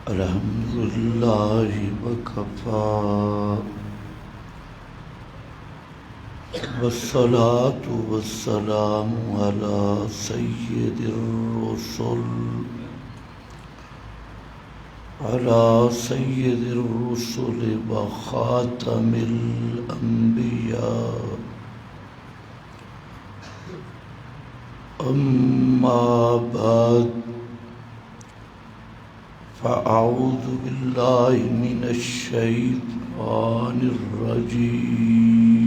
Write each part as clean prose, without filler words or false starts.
الحمد لله وكفى والصلاة والسلام على سيد الرسل وخاتم الأنبياء. أما بعد فأعوذ بالله من الشيطان الرجيم.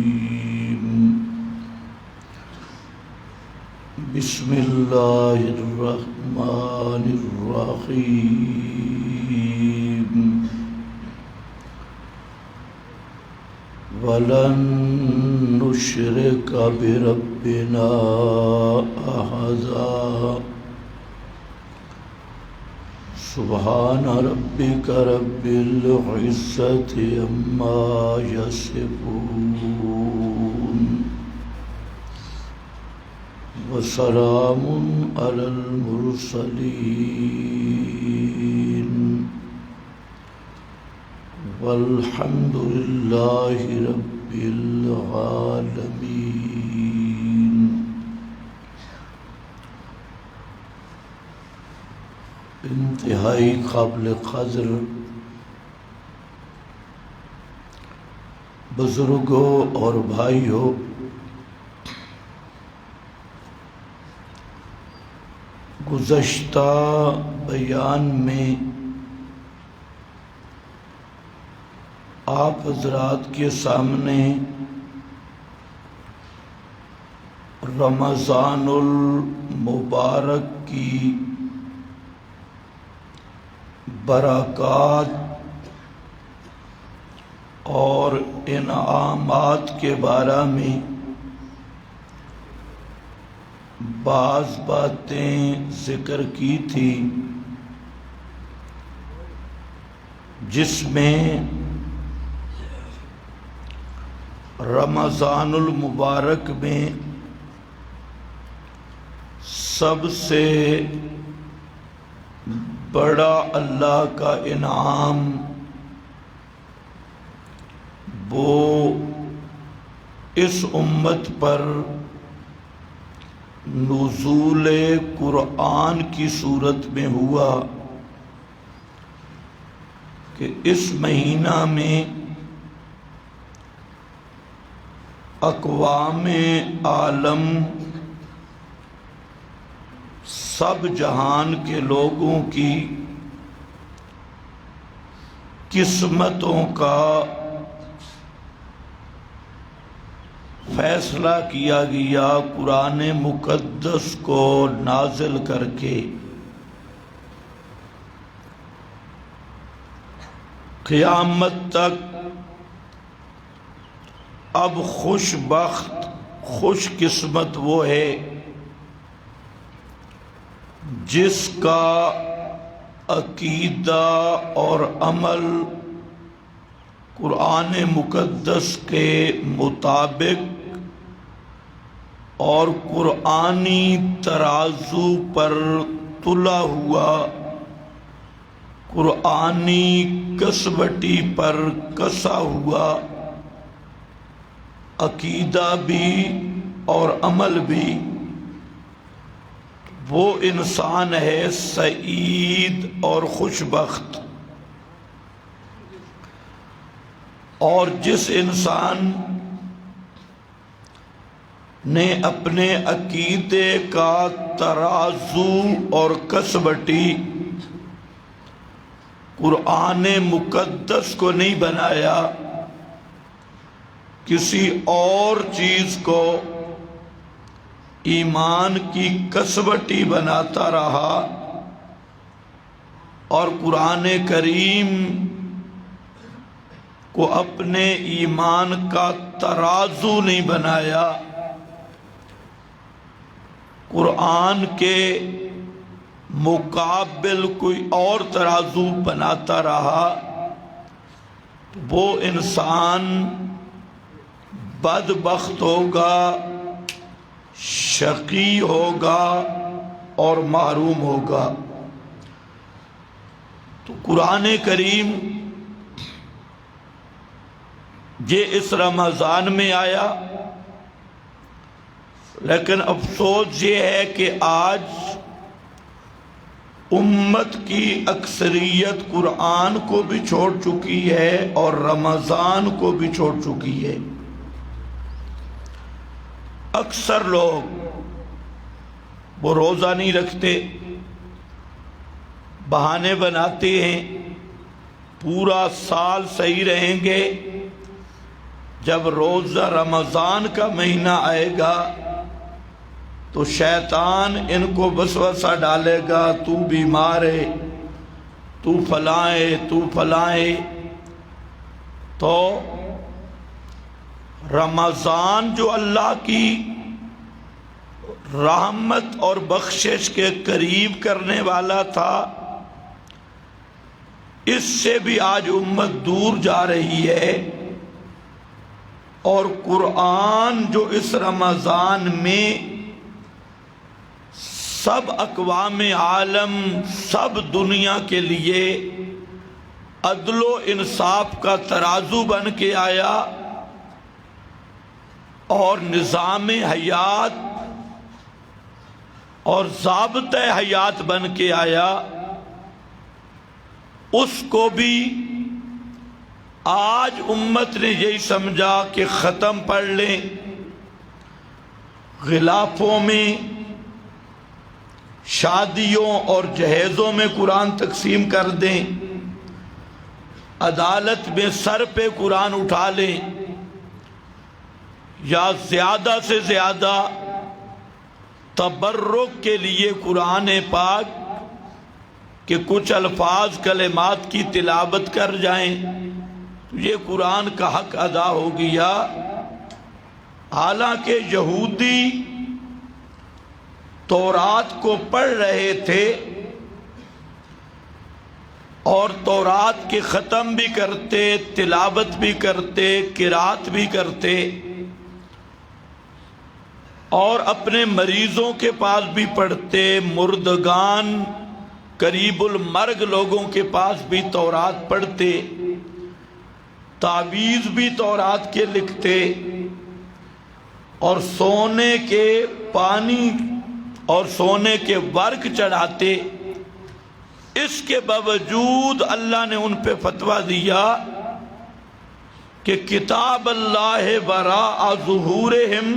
بسم الله الرحمن الرحيم. ولن نشرك بربنا أحدا. سبحان ربك رب العزة عما يصفون وسلام على المرسلين والحمد لله رب العالمين. انتہائی قابل قدر بزرگوں اور بھائیوں، گزشتہ بیان میں آپ حضرات کے سامنے رمضان المبارک کی برکات اور انعامات کے بارے میں بعض باتیں ذکر کی تھی، جس میں رمضان المبارک میں سب سے بڑا اللہ کا انعام وہ اس امت پر نزول قرآن کی صورت میں ہوا کہ اس مہینہ میں اقوام عالم سب جہان کے لوگوں کی قسمتوں کا فیصلہ کیا گیا قرآن مقدس کو نازل کر کے۔ قیامت تک اب خوش بخت خوش قسمت وہ ہے جس کا عقیدہ اور عمل قرآن مقدس کے مطابق اور قرآنی ترازو پر تلا ہوا، قرآنی کسوٹی پر کسا ہوا عقیدہ بھی اور عمل بھی، وہ انسان ہے سعید اور خوش بخت۔ اور جس انسان نے اپنے عقیدے کا ترازو اور کسوٹی قرآن مقدس کو نہیں بنایا، کسی اور چیز کو ایمان کی کسوٹی بناتا رہا اور قرآن کریم کو اپنے ایمان کا ترازو نہیں بنایا، قرآن کے مقابل کوئی اور ترازو بناتا رہا، وہ انسان بدبخت ہوگا، شقی ہوگا اور محروم ہوگا۔ تو قرآن کریم یہ اس رمضان میں آیا، لیکن افسوس یہ ہے کہ آج امت کی اکثریت قرآن کو بھی چھوڑ چکی ہے اور رمضان کو بھی چھوڑ چکی ہے۔ اکثر لوگ وہ روزہ نہیں رکھتے، بہانے بناتے ہیں، پورا سال صحیح رہیں گے، جب روزہ رمضان کا مہینہ آئے گا تو شیطان ان کو وسوسہ ڈالے گا، تو بیمار ہے، تو فلاں ہے، تو فلاں ہے۔ تو رمضان جو اللہ کی رحمت اور بخشش کے قریب کرنے والا تھا، اس سے بھی آج امت دور جا رہی ہے، اور قرآن جو اس رمضان میں سب اقوام عالم، سب دنیا کے لیے عدل و انصاف کا ترازو بن کے آیا اور نظام حیات اور ضابطۂ حیات بن کے آیا، اس کو بھی آج امت نے یہی سمجھا کہ ختم پڑھ لیں، غلافوں میں، شادیوں اور جہیزوں میں قرآن تقسیم کر دیں، عدالت میں سر پہ قرآن اٹھا لیں، یا زیادہ سے زیادہ تبرک کے لیے قرآن پاک کہ کچھ الفاظ کلمات کی تلاوت کر جائیں تو یہ قرآن کا حق ادا ہو گیا۔ حالانکہ یہودی تورات کو پڑھ رہے تھے اور تورات کے ختم بھی کرتے، تلاوت بھی کرتے، قرات بھی کرتے، اور اپنے مریضوں کے پاس بھی پڑھتے، مردگان قریب المرگ لوگوں کے پاس بھی تورات پڑھتے، تعویذ بھی تورات کے لکھتے، اور سونے کے پانی اور سونے کے ورق چڑھاتے۔ اس کے باوجود اللہ نے ان پہ فتویٰ دیا کہ کتاب اللہ وراء ظہورہم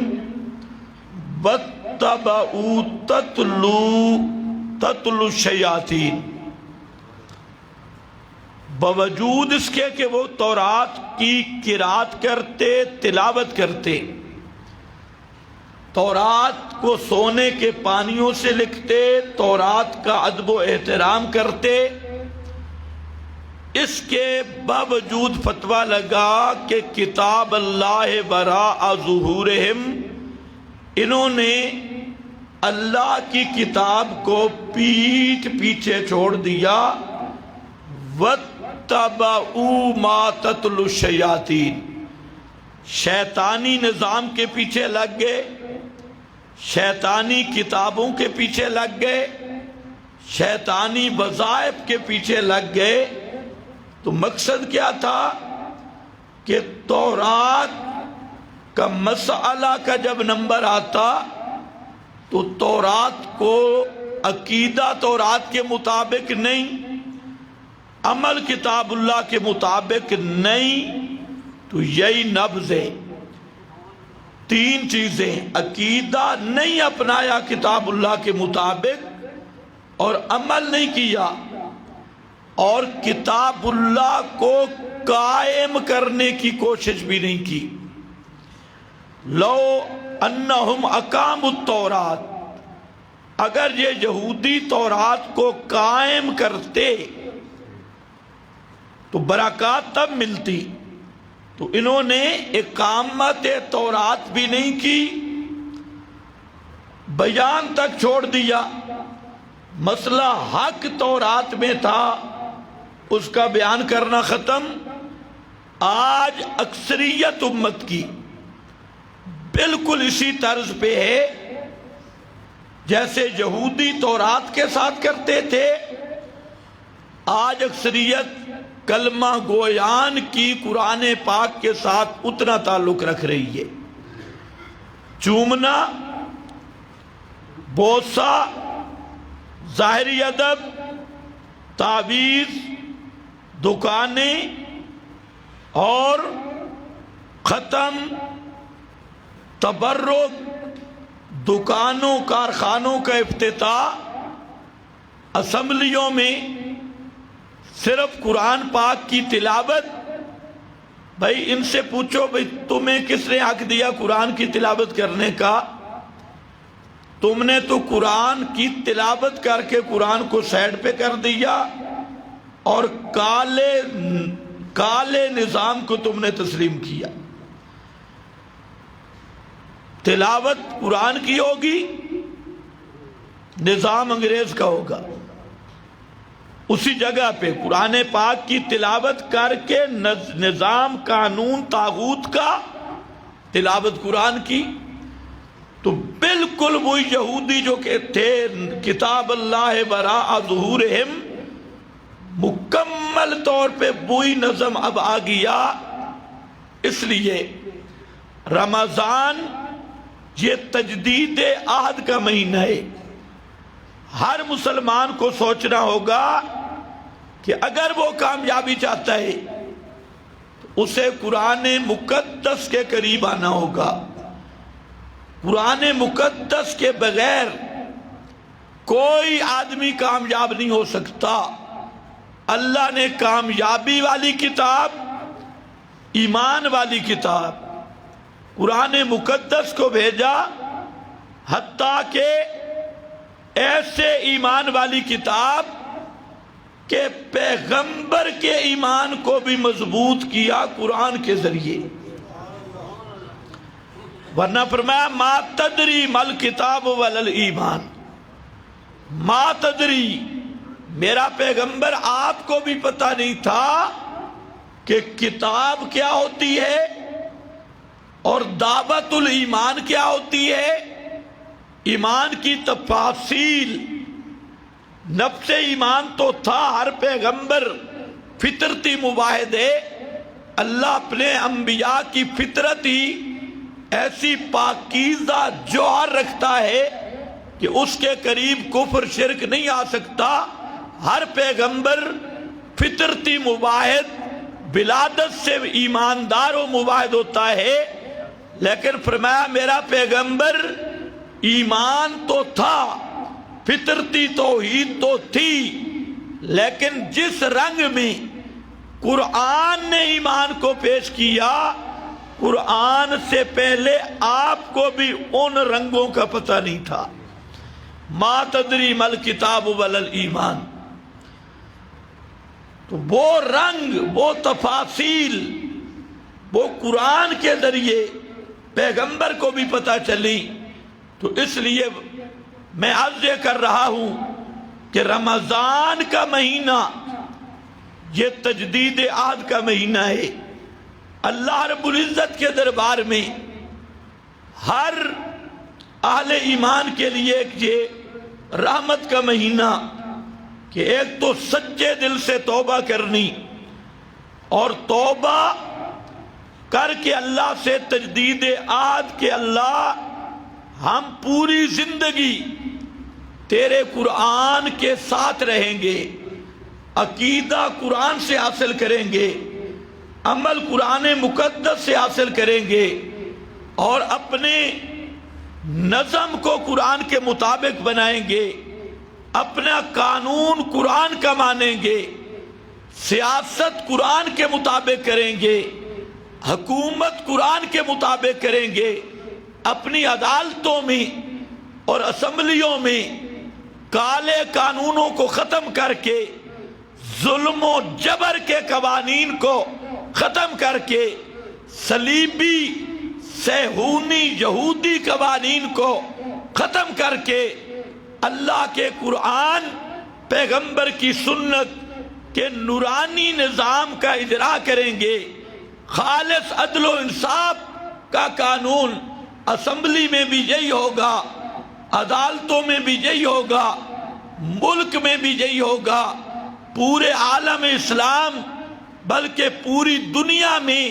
واتبعوا تتلو الشیاطین، باوجود اس کے کہ وہ تورات کی قرات کرتے، تلاوت کرتے، تورات کو سونے کے پانیوں سے لکھتے، تورات کا ادب و احترام کرتے، اس کے باوجود فتویٰ لگا کہ کتاب اللہ وراء ظہورہم، انہوں نے اللہ کی کتاب کو پیٹھ پیچھے چھوڑ دیا، وَاتَّبَعُوا مَا تَتْلُو الشَّيَاطِينَ، شیطانی نظام کے پیچھے لگ گئے، شیطانی کتابوں کے پیچھے لگ گئے، شیطانی وظائف کے پیچھے لگ گئے۔ تو مقصد کیا تھا کہ تورات کا مسئلہ کا جب نمبر آتا تو تورات کو عقیدہ تورات کے مطابق نہیں، عمل کتاب اللہ کے مطابق نہیں، تو یہی نبض ہے۔ تین چیزیں، عقیدہ نہیں اپنایا کتاب اللہ کے مطابق اور عمل نہیں کیا، اور کتاب اللہ کو قائم کرنے کی کوشش بھی نہیں کی۔ لو انہم اقاموا التورات، اگر یہ یہودی تورات کو قائم کرتے تو برکات تب ملتی، تو انہوں نے اقامت تورات بھی نہیں کی، بیان تک چھوڑ دیا۔ مسئلہ حق تورات میں تھا، اس کا بیان کرنا ختم۔ آج اکثریت امت کی بالکل اسی طرز پہ ہے جیسے یہودی تورات کے ساتھ کرتے تھے، آج اکثریت کلمہ گویان کی قرآن پاک کے ساتھ اتنا تعلق رکھ رہی ہے۔ چومنا، بوسہ، ظاہری ادب، تعویذ، دکانیں اور ختم، تبرک، دکانوں کارخانوں کا افتتاح، اسمبلیوں میں صرف قرآن پاک کی تلاوت۔ بھائی ان سے پوچھو بھائی تمہیں کس نے حق دیا قرآن کی تلاوت کرنے کا؟ تم نے تو قرآن کی تلاوت کر کے قرآن کو سائڈ پہ کر دیا اور کالے نظام کو تم نے تسلیم کیا۔ تلاوت قرآن کی ہوگی، نظام انگریز کا ہوگا۔ اسی جگہ پہ قرآن پاک کی تلاوت کر کے نظام قانون طاغوت کا، تلاوت قرآن کی۔ تو بالکل وہی یہودی جو کہ تھے کتاب اللہ وراء ظہورہم، مکمل طور پہ وہی نظم اب آ گیا۔ اس لیے رمضان یہ تجدید عہد کا مہینہ ہے۔ ہر مسلمان کو سوچنا ہوگا کہ اگر وہ کامیابی چاہتا ہے تو اسے قرآن مقدس کے قریب آنا ہوگا۔ قرآن مقدس کے بغیر کوئی آدمی کامیاب نہیں ہو سکتا۔ اللہ نے کامیابی والی کتاب، ایمان والی کتاب قرآن مقدس کو بھیجا، حتیٰ کہ ایسے ایمان والی کتاب کہ پیغمبر کے ایمان کو بھی مضبوط کیا قرآن کے ذریعے۔ ورنہ فرمایا ما تدری مل کتاب ولل ایمان، ما تدری، میرا پیغمبر آپ کو بھی پتہ نہیں تھا کہ کتاب کیا ہوتی ہے اور دعوت الایمان کیا ہوتی ہے۔ ایمان کی تفاصیل، نفس ایمان تو تھا ہر پیغمبر، فطرتی مباہدے۔ اللہ اپنے انبیاء کی فطرت ہی ایسی پاکیزہ جوہر رکھتا ہے کہ اس کے قریب کفر شرک نہیں آ سکتا۔ ہر پیغمبر فطرتی مباہد، ولادت سے ایماندار و مباہد ہوتا ہے، لیکن فرمایا میرا پیغمبر ایمان تو تھا، فطرتی توحید تو تھی، لیکن جس رنگ میں قرآن نے ایمان کو پیش کیا، قرآن سے پہلے آپ کو بھی ان رنگوں کا پتہ نہیں تھا۔ ما تدری مل کتاب ولل ایمان، تو وہ رنگ، وہ تفاصیل، وہ قرآن کے ذریعے پیغمبر کو بھی پتہ چلی۔ تو اس لیے میں عرض کر رہا ہوں کہ رمضان کا مہینہ یہ تجدید عہد کا مہینہ ہے۔ اللہ رب العزت کے دربار میں ہر اہل ایمان کے لیے ایک یہ رحمت کا مہینہ کہ ایک تو سچے دل سے توبہ کرنی اور توبہ کر کے اللہ سے تجدید عہد کہ اللہ ہم پوری زندگی تیرے قرآن کے ساتھ رہیں گے، عقیدہ قرآن سے حاصل کریں گے، عمل قرآن مقدس سے حاصل کریں گے اور اپنے نظم کو قرآن کے مطابق بنائیں گے، اپنا قانون قرآن کا مانیں گے، سیاست قرآن کے مطابق کریں گے، حکومت قرآن کے مطابق کریں گے، اپنی عدالتوں میں اور اسمبلیوں میں کالے قانونوں کو ختم کر کے، ظلم و جبر کے قوانین کو ختم کر کے صلیبی صہیونی یہودی قوانین کو ختم کر کے اللہ کے قرآن پیغمبر کی سنت کے نورانی نظام کا اجرا کریں گے، خالص عدل و انصاف کا قانون اسمبلی میں بھی یہی ہوگا، عدالتوں میں بھی یہی ہوگا، ملک میں بھی یہی ہوگا، پورے عالم اسلام بلکہ پوری دنیا میں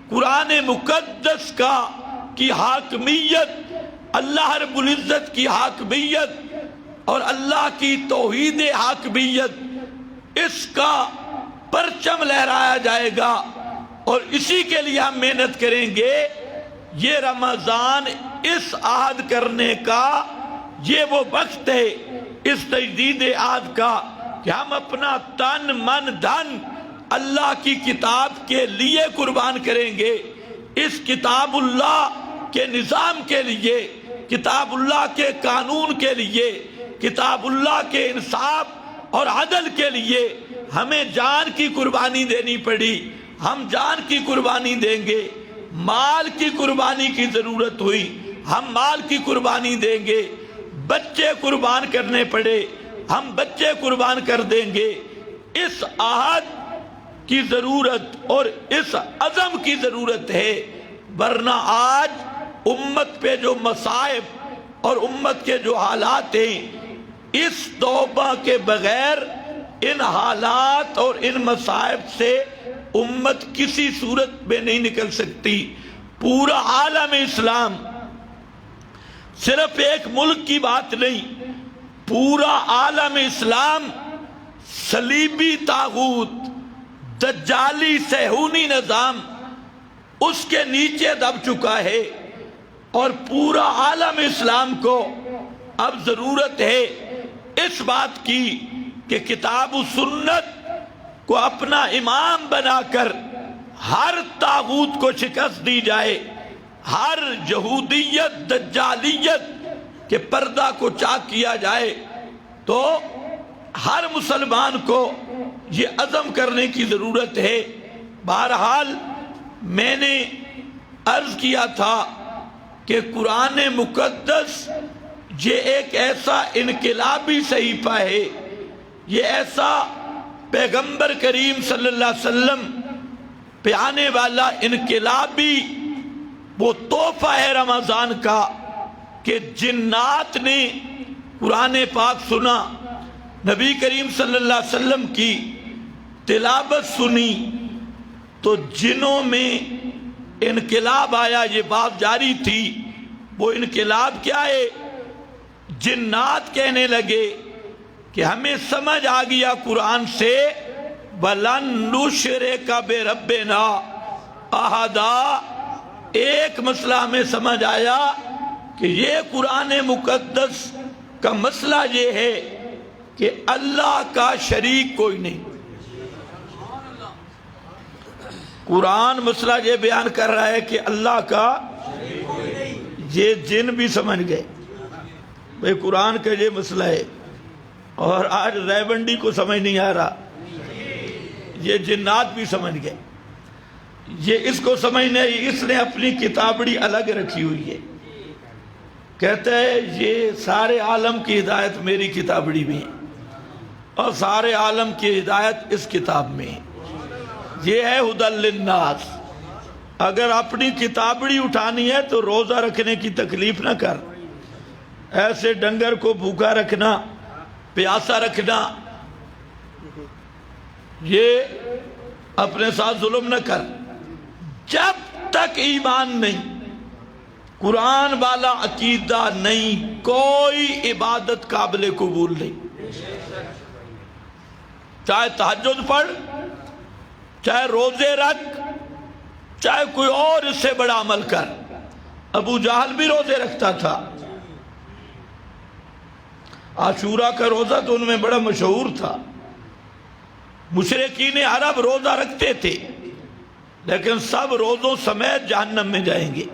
قرآن مقدس کی حاکمیت، اللہ رب العزت کی حاکمیت اور اللہ کی توحید حاکمیت، اس کا پرچم لہرایا جائے گا، اور اسی کے لیے ہم محنت کریں گے۔ یہ رمضان اس عہد کرنے کا یہ وہ وقت ہے، اس تجدید عہد کا، کہ ہم اپنا تن من دھن اللہ کی کتاب کے لیے قربان کریں گے، اس کتاب اللہ کے نظام کے لیے، کتاب اللہ کے قانون کے لیے، کتاب اللہ کے انصاف اور عدل کے لیے ہمیں جان کی قربانی دینی پڑی، ہم جان کی قربانی دیں گے، مال کی قربانی کی ضرورت ہوئی ہم مال کی قربانی دیں گے، بچے قربان کرنے پڑے ہم بچے قربان کر دیں گے۔ اس عہد کی ضرورت اور اس عزم کی ضرورت ہے، ورنہ آج امت پہ جو مصائب اور امت کے جو حالات ہیں، اس توبہ کے بغیر ان حالات اور ان مصائب سے امت کسی صورت میں نہیں نکل سکتی۔ پورا عالم اسلام، صرف ایک ملک کی بات نہیں، پورا عالم اسلام صلیبی طاغوت، دجالی صہیونی نظام اس کے نیچے دب چکا ہے، اور پورا عالم اسلام کو اب ضرورت ہے اس بات کی کہ کتاب و سنت کو اپنا امام بنا کر ہر طاغوت کو شکست دی جائے، ہر یہودیت دجالیت کے پردہ کو چاک کیا جائے۔ تو ہر مسلمان کو یہ عزم کرنے کی ضرورت ہے۔ بہرحال میں نے عرض کیا تھا کہ قرآن مقدس یہ ایک ایسا انقلابی صحیفہ ہے، یہ ایسا پیغمبر کریم صلی اللہ علیہ وسلم پہ آنے والا انقلابی وہ تحفہ ہے رمضان کا، کہ جنات نے قرآن پاک سنا، نبی کریم صلی اللہ علیہ وسلم کی تلاوت سنی، تو جنوں میں انقلاب آیا، یہ بات جاری تھی۔ وہ انقلاب کیا ہے؟ جنات کہنے لگے کہ ہمیں سمجھ آ گیا قرآن سے، وَلَن نُشْرِكَ بِرَبِّنَا أَحَدًا، ایک مسئلہ ہمیں سمجھ آیا کہ یہ قرآن مقدس کا مسئلہ یہ ہے کہ اللہ کا شریک کوئی نہیں۔ قرآن مسئلہ یہ بیان کر رہا ہے کہ اللہ کا یہ جن بھی سمجھ گئے بھئی قرآن کا یہ مسئلہ ہے، اور آج ریونڈی کو سمجھ نہیں آ رہا، یہ جنات بھی سمجھ گئے، یہ اس کو سمجھنے اس نے اپنی کتابڑی الگ رکھی ہوئی ہے، کہتا ہے یہ سارے عالم کی ہدایت میری کتابڑی میں ہے، اور سارے عالم کی ہدایت اس کتاب میں ہے، یہ ہے ہدی للناس۔ اگر اپنی کتابڑی اٹھانی ہے تو روزہ رکھنے کی تکلیف نہ کر، ایسے ڈنگر کو بھوکا رکھنا، پیاسا رکھنا، یہ اپنے ساتھ ظلم نہ کر۔ جب تک ایمان نہیں، قرآن والا عقیدہ نہیں، کوئی عبادت قابل قبول نہیں۔ چاہے تہجد پڑھ، چاہے روزے رکھ، چاہے کوئی اور اس سے بڑا عمل کر۔ ابو جہل بھی روزے رکھتا تھا، عاشورہ کا روزہ تو ان میں بڑا مشہور تھا، مشرکین عرب روزہ رکھتے تھے، لیکن سب روزوں سمیت جہنم میں جائیں گے۔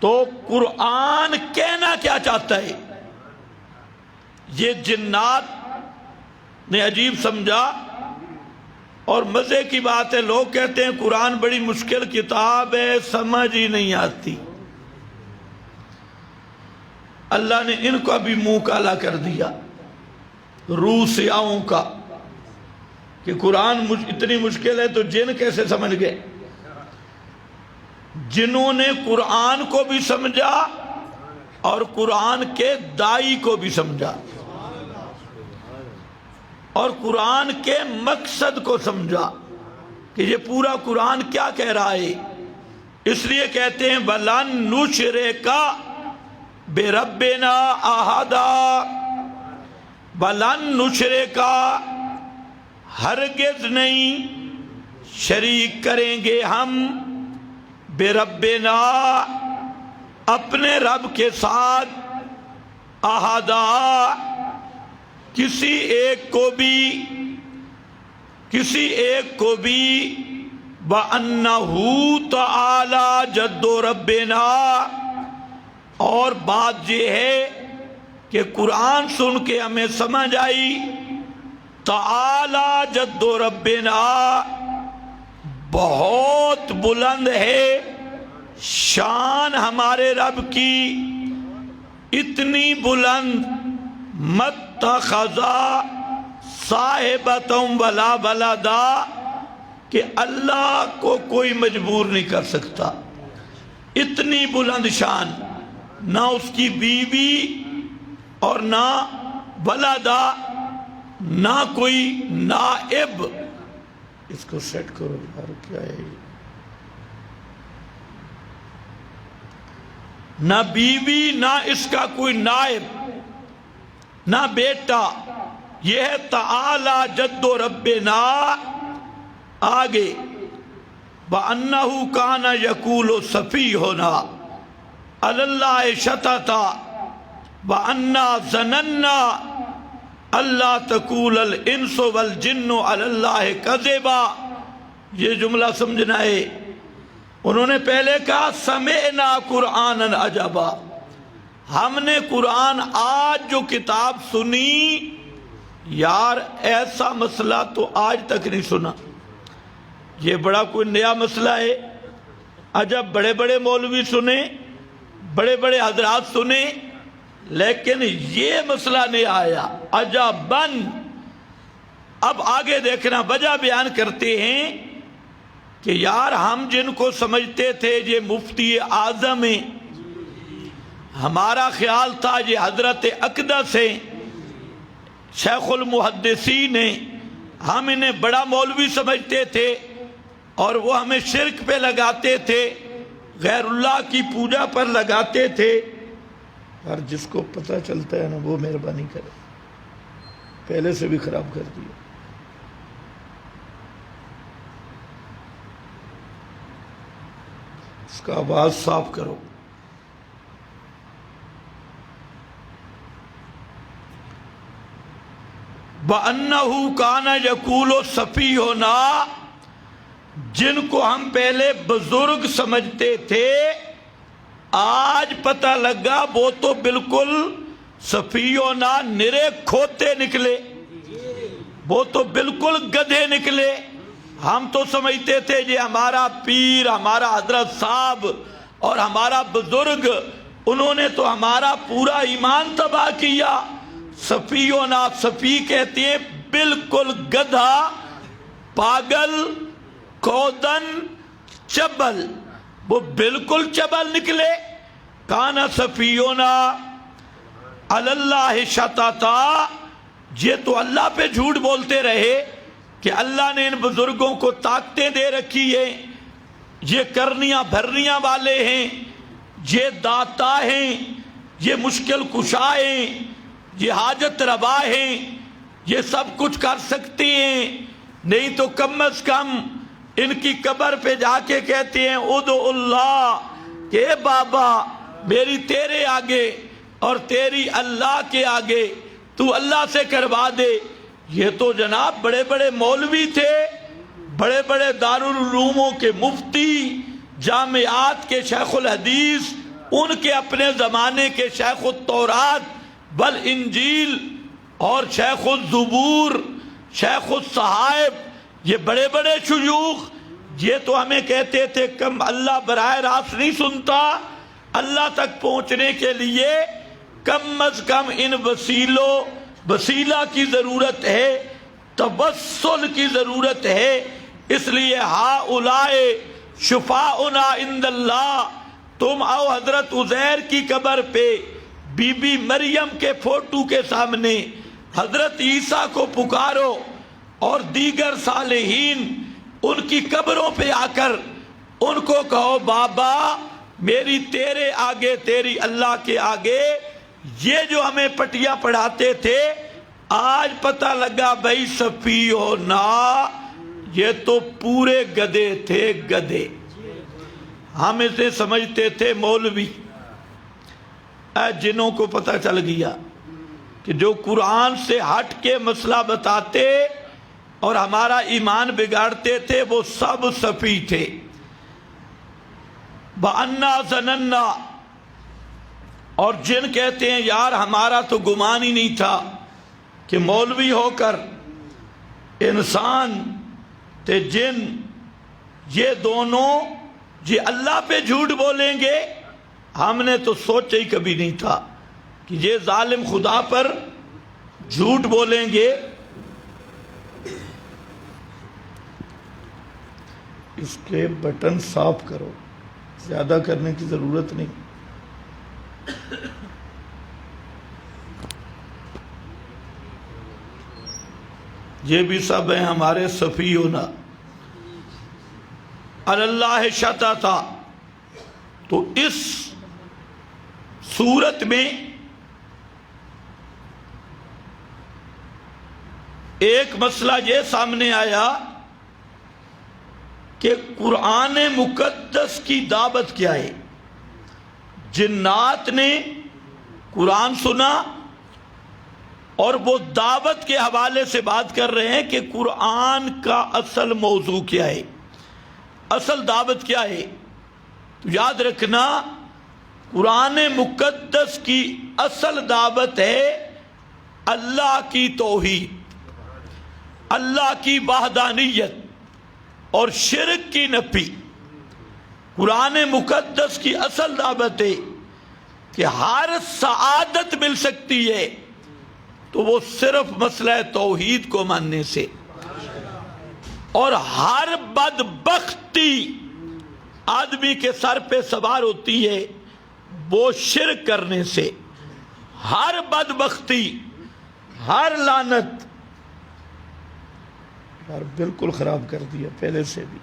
تو قرآن کہنا کیا چاہتا ہے؟ یہ جنات نے عجیب سمجھا اور مزے کی بات ہے، لوگ کہتے ہیں قرآن بڑی مشکل کتاب ہے، سمجھ ہی نہیں آتی۔ اللہ نے ان کا بھی منہ کالا کر دیا، روح سیاہوں کا، کہ قرآن اتنی مشکل ہے تو جن کیسے سمجھ گئے؟ جنہوں نے قرآن کو بھی سمجھا اور قرآن کے دائی کو بھی سمجھا اور قرآن کے مقصد کو سمجھا کہ یہ پورا قرآن کیا کہہ رہا ہے۔ اس لیے کہتے ہیں وَلَن نُشْرِكَ بِرَبِّنَا أَحَدًا، وَلَن نُشْرِكَ ہرگز نہیں شریک کریں گے ہم بِرَبِّنَا اپنے رب کے ساتھ أَحَدًا کسی ایک کو بھی وَأَنَّهُ تَعَالَى جَدُّ رَبِّنَا، اور بات یہ ہے کہ قرآن سن کے ہمیں سمجھ آئی تعالی جد ربنا بہت بلند ہے شان ہمارے رب کی، اتنی بلند متخذا صاحبتم ولا ولدا کہ اللہ کو کوئی مجبور نہیں کر سکتا، اتنی بلند شان، نہ اس کی بیوی اور نہ ولدا، نہ کوئی نائب۔ اس کو سیٹ کرو یار، کیا ہے یہ؟ نہ بیوی، نہ اس کا کوئی نائب، نہ بیٹا، یہ ہے تعالی جد ربنا۔ آگے وَأَنَّهُ كَانَ يَقُولُ سَفِيهُنَا عَلَى اللَّهِ شَطَطًا وَأَنَّا ظَنَنَّا أَلَّا تَقُولَ الْإِنسُ وَالْجِنُّ عَلَى اللَّهِ كَذِبًا۔ یہ جملہ سمجھنا ہے۔ انہوں نے پہلے کہا سمعنا قرآنًا عجبا، ہم نے قرآن آج جو کتاب سنی، یار ایسا مسئلہ تو آج تک نہیں سنا، یہ بڑا کوئی نیا مسئلہ ہے۔ عجب، بڑے بڑے مولوی سنے، بڑے بڑے حضرات سنے، لیکن یہ مسئلہ نہیں آیا۔ عجباً۔ اب آگے دیکھنا، وجہ بیان کرتے ہیں کہ یار ہم جن کو سمجھتے تھے یہ مفتی اعظم ہیں، ہمارا خیال تھا یہ حضرت اقدس ہیں، شیخ المحدثین ہیں، ہم انہیں بڑا مولوی سمجھتے تھے اور وہ ہمیں شرک پہ لگاتے تھے، غیر اللہ کی پوجا پر لگاتے تھے۔ اور جس کو پتہ چلتا ہے نا وہ مہربانی کرے، پہلے سے بھی خراب کر دیا۔ اس کا آواز صاف کرو۔ وَأَنَّهُ كَانَ يَقُولُ سَفِيهُنَا، جن کو ہم پہلے بزرگ سمجھتے تھے، آج پتہ لگا وہ تو بالکل سفیہنا نرے کھوتے نکلے، وہ تو بالکل گدھے نکلے۔ ہم تو سمجھتے تھے یہ ہمارا پیر، ہمارا حضرت صاحب اور ہمارا بزرگ، انہوں نے تو ہمارا پورا ایمان تباہ کیا۔ سفیہنا، سفی کہتے ہیں بالکل گدھا، پاگل، کودن، چبل، وہ بالکل چبل نکلے۔ کانا سفیہنا علی اللہ شططا، یہ تو اللہ پہ جھوٹ بولتے رہے کہ اللہ نے ان بزرگوں کو طاقتیں دے رکھی ہیں، یہ کرنیاں بھرنیاں والے ہیں، یہ داتا ہیں، یہ مشکل کشا ہیں، یہ حاجت روا ہیں، یہ سب کچھ کر سکتے ہیں، نہیں تو کم از کم ان کی قبر پہ جا کے کہتے ہیں ادعو اللہ، کہ اے بابا میری تیرے آگے اور تیری اللہ کے آگے تو اللہ سے کروا دے۔ یہ تو جناب بڑے بڑے مولوی تھے، بڑے بڑے دارالعلوموں کے مفتی، جامعات کے شیخ الحدیث، ان کے اپنے زمانے کے شیخ التورات والانجیل اور شیخ الزبور، شیخ الصحائف، یہ بڑے بڑے شیوخ یہ تو ہمیں کہتے تھے کم اللہ براہ راست نہیں سنتا، اللہ تک پہنچنے کے لیے کم از کم ان وسیلہ کی ضرورت ہے، توسل کی ضرورت ہے۔ اس لیے ہؤلاء شفاؤنا عند اللہ، تم آؤ حضرت عزیر کی قبر پہ بی بی مریم کے فوٹو کے سامنے حضرت عیسیٰ کو پکارو، اور دیگر صالحین ان کی قبروں پہ آ کر ان کو کہو بابا میری تیرے آگے، تیری اللہ کے آگے یہ جو ہمیں پٹیاں پڑھاتے تھے آج پتہ لگا بھائی سفیہنا یہ تو پورے گدھے تھے، گدھے۔ ہم اسے سمجھتے تھے مولوی، جنوں کو پتہ چل گیا کہ جو قرآن سے ہٹ کے مسئلہ بتاتے اور ہمارا ایمان بگاڑتے تھے وہ سب سفی تھے۔ وَأَنَّا ظَنَنَّا، اور جن کہتے ہیں یار ہمارا تو گمان ہی نہیں تھا کہ مولوی ہو کر انسان تے جن یہ دونوں یہ اللہ پہ جھوٹ بولیں گے، ہم نے تو سوچا ہی کبھی نہیں تھا کہ یہ ظالم خدا پر جھوٹ بولیں گے۔ اس کے بٹن صاف کرو، زیادہ کرنے کی ضرورت نہیں۔ یہ بھی سب ہیں ہمارے صفیہنا۔ اللہ شتا تھا، تو اس صورت میں ایک مسئلہ یہ سامنے آیا کہ قرآن مقدس کی دعوت کیا ہے۔ جنات نے قرآن سنا اور وہ دعوت کے حوالے سے بات کر رہے ہیں کہ قرآن کا اصل موضوع کیا ہے، اصل دعوت کیا ہے۔ تو یاد رکھنا قرآن مقدس کی اصل دعوت ہے اللہ کی توحید، اللہ کی وحدانیت اور شرک کی نفی۔ قرآن مقدس کی اصل دعوت ہے کہ ہر سعادت مل سکتی ہے تو وہ صرف مسئلہ توحید کو ماننے سے، اور ہر بدبختی آدمی کے سر پہ سوار ہوتی ہے وہ شرک کرنے سے۔ ہر بدبختی، ہر لعنت، یار بالکل خراب کر دیا پہلے سے بھی۔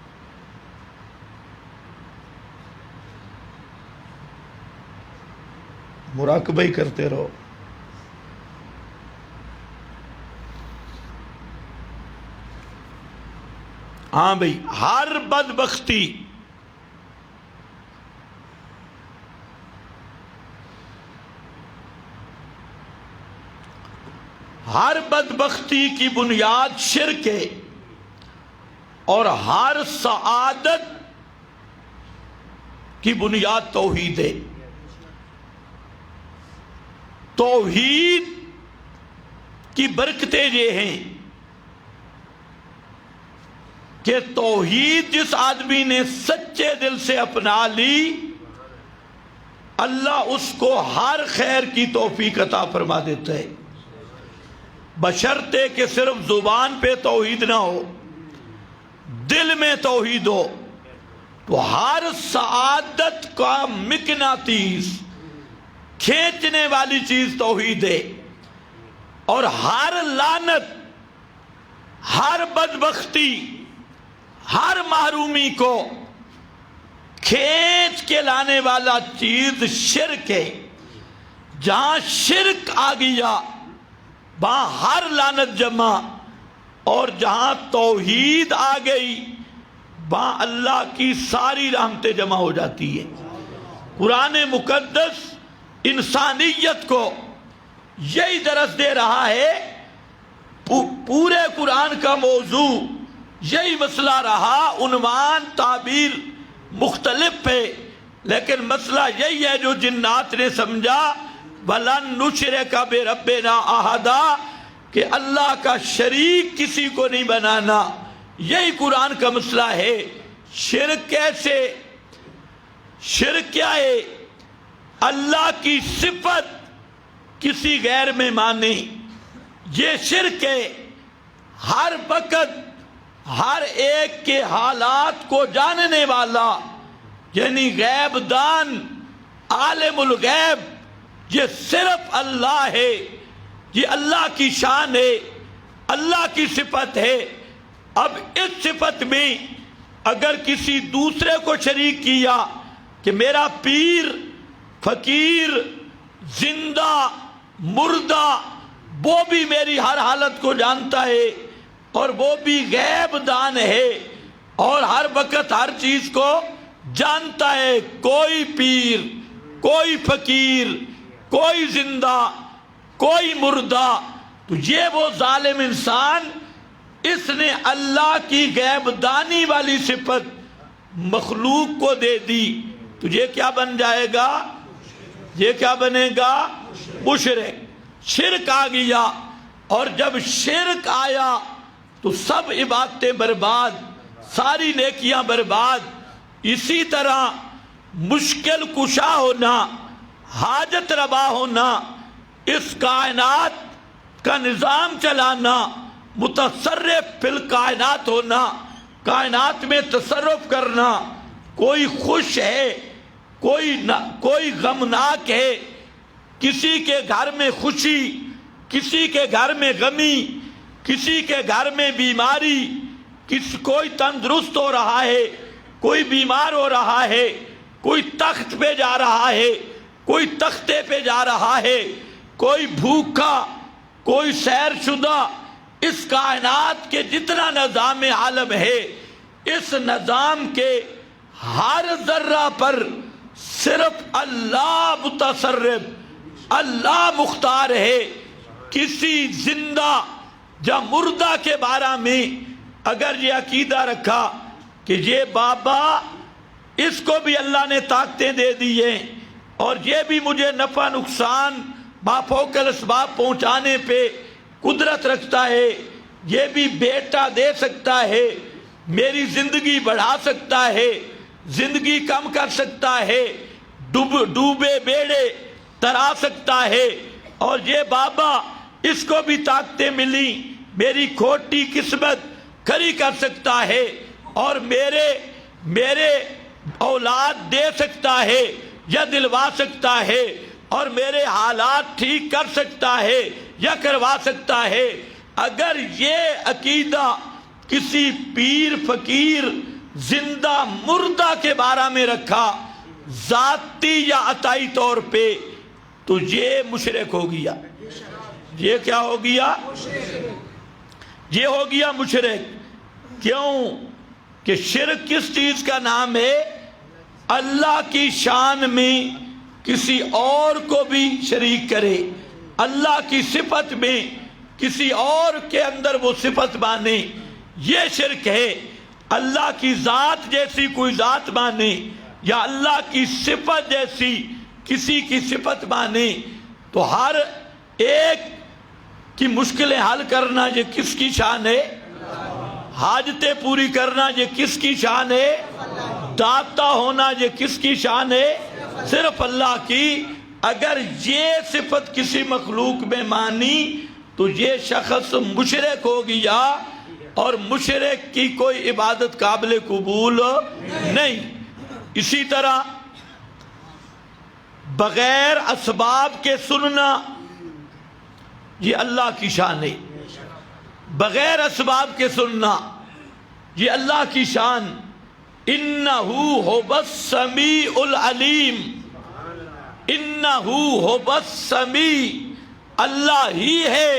مراقبہ ہی کرتے رہو۔ ہاں بھئی، ہر بدبختی، ہر بدبختی کی بنیاد شرک ہے، اور ہر سعادت کی بنیاد توحید ہے۔ توحید کی برکتیں یہ ہیں کہ توحید جس آدمی نے سچے دل سے اپنا لی اللہ اس کو ہر خیر کی توفیق عطا فرما دیتا ہے، بشرطے کہ صرف زبان پہ توحید نہ ہو، دل میں توحید ہو، تو ہر سعادت کا مقناطیس، کھینچنے والی چیز توحید ہے، اور ہر لعنت، ہر بدبختی، ہر محرومی کو کھینچ کے لانے والا چیز شرک ہے۔ جہاں شرک آ گیا وہاں ہر لعنت جمع، اور جہاں توحید آ گئی وہاں اللہ کی ساری رحمتیں جمع ہو جاتی ہیں۔ قرآن مقدس انسانیت کو یہی درس دے رہا ہے۔ پورے قرآن کا موضوع یہی مسئلہ رہا، عنوان تعبیر مختلف ہے، لیکن مسئلہ یہی ہے جو جنات نے سمجھا، وَلَن نُشْرِكَ بِرَبِّنَا أَحَدًا، کہ اللہ کا شریک کسی کو نہیں بنانا، یہی قرآن کا مسئلہ ہے۔ شرک کیسے؟ شرک کیا ہے؟ اللہ کی صفت کسی غیر میں مانے، یہ شرک ہے۔ ہر وقت ہر ایک کے حالات کو جاننے والا، یعنی غیب دان، عالم الغیب، یہ صرف اللہ ہے، یہ اللہ کی شان ہے، اللہ کی صفت ہے۔ اب اس صفت میں اگر کسی دوسرے کو شریک کیا کہ میرا پیر، فقیر، زندہ، مردہ، وہ بھی میری ہر حالت کو جانتا ہے اور وہ بھی غیب دان ہے اور ہر وقت ہر چیز کو جانتا ہے، کوئی پیر، کوئی فقیر، کوئی زندہ، کوئی مردہ، تو یہ وہ ظالم انسان، اس نے اللہ کی غیب دانی والی صفت مخلوق کو دے دی، تو یہ کیا بن جائے گا؟ یہ کیا بنے گا؟ مشرک۔ شرک آ گیا، اور جب شرک آیا تو سب عبادتیں برباد، ساری نیکیاں برباد۔ اسی طرح مشکل کشا ہونا، حاجت روا ہونا، اس کائنات کا نظام چلانا، متصرف فی الکائنات ہونا، کائنات میں تصرف کرنا، کوئی خوش ہے، کوئی غمناک ہے، کسی کے گھر میں خوشی، کسی کے گھر میں غمی، کسی کے گھر میں بیماری، کوئی تندرست ہو رہا ہے، کوئی بیمار ہو رہا ہے، کوئی تخت پہ جا رہا ہے، کوئی تختے پہ جا رہا ہے، کوئی بھوکا، کوئی سیر شدہ۔ اس کائنات کے جتنا نظام عالم ہے، اس نظام کے ہر ذرہ پر صرف اللہ متصرف، اللہ مختار ہے۔ کسی زندہ یا مردہ کے بارے میں اگر یہ عقیدہ رکھا کہ یہ بابا، اس کو بھی اللہ نے طاقتیں دے دی ہیں اور یہ بھی مجھے نفع نقصان مافوق الاسباب پہنچانے پہ قدرت رکھتا ہے، یہ بھی بیٹا دے سکتا ہے، میری زندگی بڑھا سکتا ہے، زندگی کم کر سکتا ہے، ڈوبے بیڑے ترا سکتا ہے، اور یہ بابا اس کو بھی طاقتیں ملی، میری کھوٹی قسمت کھری کر سکتا ہے، اور میرے اولاد دے سکتا ہے یا دلوا سکتا ہے، اور میرے حالات ٹھیک کر سکتا ہے یا کروا سکتا ہے۔ اگر یہ عقیدہ کسی پیر، فقیر، زندہ، مردہ کے بارے میں رکھا ذاتی یا عطائی طور پہ، تو یہ مشرک ہو گیا۔ یہ کیا ہو گیا؟ یہ ہو گیا مشرک۔ کیوں کہ شرک کس چیز کا نام ہے؟ اللہ کی شان میں کسی اور کو بھی شریک کرے، اللہ کی صفت میں کسی اور کے اندر وہ صفت مانے، یہ شرک ہے۔ اللہ کی ذات جیسی کوئی ذات مانے یا اللہ کی صفت جیسی کسی کی صفت مانے، تو ہر ایک کی مشکلیں حل کرنا یہ کس کی شان ہے؟ حاجتیں پوری کرنا یہ کس کی شان ہے؟ داتا ہونا یہ کس کی شان ہے؟ صرف اللہ کی۔ اگر یہ صفت کسی مخلوق میں مانی تو یہ شخص مشرک ہو گیا، اور مشرک کی کوئی عبادت قابل قبول نہیں۔ اسی طرح بغیر اسباب کے سننا یہ اللہ کی شان ہے، بغیر اسباب کے سننا یہ اللہ کی شان۔ انہو هو السمیع العلیم، انہو هو السمیع، اللہ ہی ہے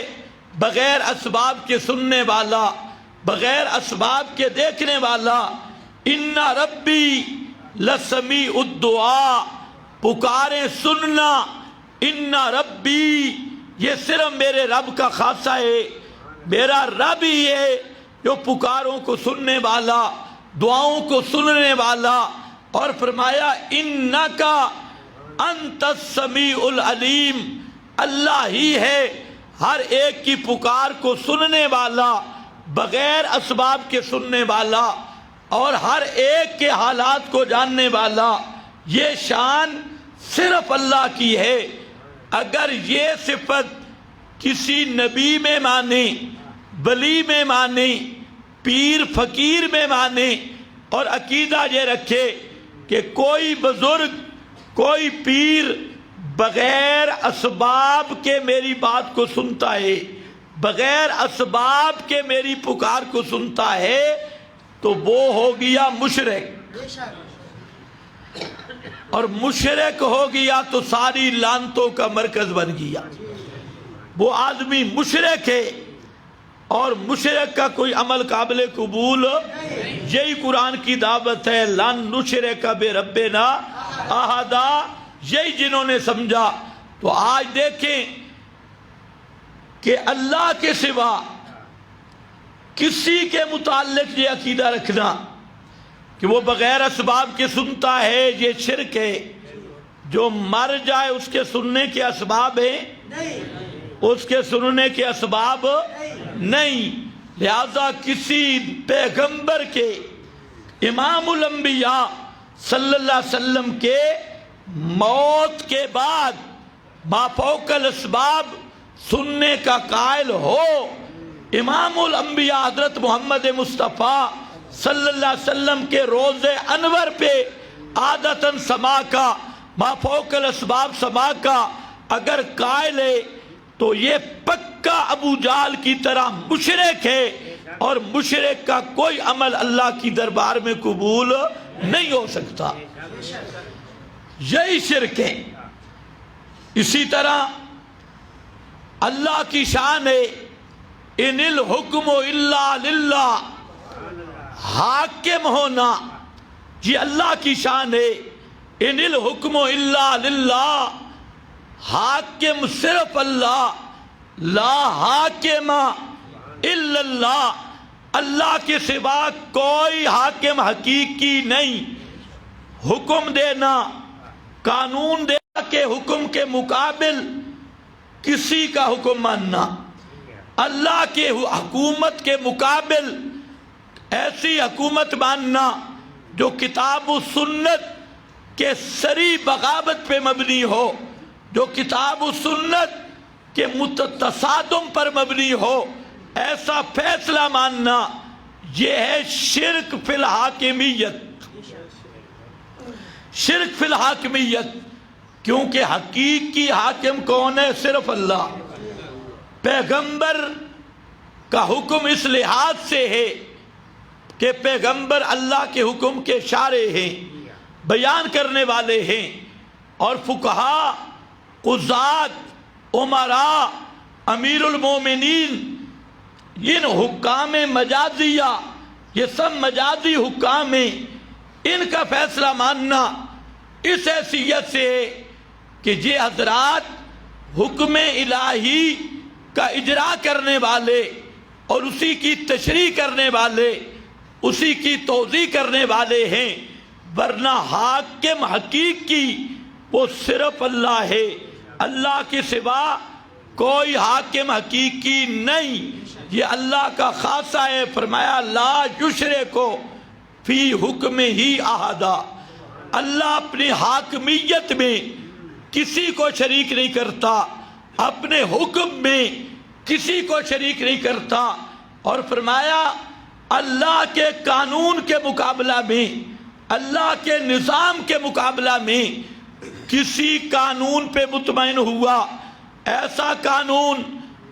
بغیر اسباب کے سننے والا، بغیر اسباب کے دیکھنے والا۔ ان ربی لسمیع الدعاء، پکاریں سننا، ان ربی، یہ صرف میرے رب کا خاصہ ہے، میرا رب ہی ہے جو پکاروں کو سننے والا، دعاؤں کو سننے والا۔ اور فرمایا انکا انت السمیع العلیم، اللہ ہی ہے ہر ایک کی پکار کو سننے والا، بغیر اسباب کے سننے والا اور ہر ایک کے حالات کو جاننے والا، یہ شان صرف اللہ کی ہے۔ اگر یہ صفت کسی نبی میں مانے، ولی میں مانے، پیر فقیر میں مانے اور عقیدہ یہ رکھے کہ کوئی بزرگ، کوئی پیر بغیر اسباب کے میری بات کو سنتا ہے، بغیر اسباب کے میری پکار کو سنتا ہے، تو وہ ہو گیا مشرک، اور مشرک ہو گیا تو ساری لعنتوں کا مرکز بن گیا۔ وہ آدمی مشرک ہے، اور مشرک کا کوئی عمل قابل قبول، یہی قرآن کی دعوت ہے، لن نشرک بربنا احدا، یہی جنہوں نے سمجھا۔ تو آج دیکھیں کہ اللہ کے سوا کسی کے متعلق یہ عقیدہ رکھنا کہ وہ بغیر اسباب کے سنتا ہے، یہ شرک ہے۔ جو مر جائے اس کے سننے کے اسباب ہیں؟ اس کے سننے کے اسباب نہیں۔ لہذا کسی پیغمبر کے، امام الانبیاء صلی اللہ علیہ وسلم کے موت کے بعد مافوق الاسباب سننے کا قائل ہو، امام الانبیاء حضرت محمد مصطفیٰ صلی اللہ علیہ وسلم کے روز انور پہ عادتاً سما کا، مافوق الاسباب سما کا اگر قائل ہے تو یہ پکا ابو جہل کی طرح مشرک ہے، اور مشرک کا کوئی عمل اللہ کی دربار میں قبول نہیں ہو سکتا۔ یہی شرک ہے۔ اسی طرح اللہ کی شان ہے، ان الحکم الا للہ، حاکم ہونا یہ اللہ کی شان ہے۔ ان الحکم الا للہ، حاکم صرف اللہ، لا حاکم الا اللہ، اللہ کے سوا کوئی حاکم حقیقی نہیں۔ حکم دینا، قانون دینا کے حکم کے مقابل کسی کا حکم ماننا، اللہ کے حکومت کے مقابل ایسی حکومت ماننا جو کتاب و سنت کے سری بغاوت پہ مبنی ہو، جو کتاب و سنت کے متصادم پر مبنی ہو، ایسا فیصلہ ماننا، یہ ہے شرک فی الحاکمیت۔ شرک فی الحاکمیت، کیونکہ حقیقی حاکم کون ہے؟ صرف اللہ۔ پیغمبر کا حکم اس لحاظ سے ہے کہ پیغمبر اللہ کے حکم کے شارع ہیں، بیان کرنے والے ہیں، اور فقہاء، قضات، امراء، امیر المومنین، ان حکام مجازیہ، یہ سب مجازی حکام ہیں، ان کا فیصلہ ماننا اس حیثیت سے ہے کہ یہ حضرات حکم الہی کا اجرا کرنے والے اور اسی کی تشریح کرنے والے، اسی کی توضیح کرنے والے ہیں، ورنہ حاکم حقیقی وہ صرف اللہ ہے۔ اللہ کے سوا کوئی حاکم حقیقی نہیں، یہ اللہ کا خاصہ ہے۔ فرمایا لا یشرکو فی حکم ہی احدا، اللہ اپنی حاکمیت میں کسی کو شریک نہیں کرتا، اپنے حکم میں کسی کو شریک نہیں کرتا، اور فرمایا اللہ کے قانون کے مقابلہ میں، اللہ کے نظام کے مقابلہ میں کسی قانون پہ مطمئن ہوا، ایسا قانون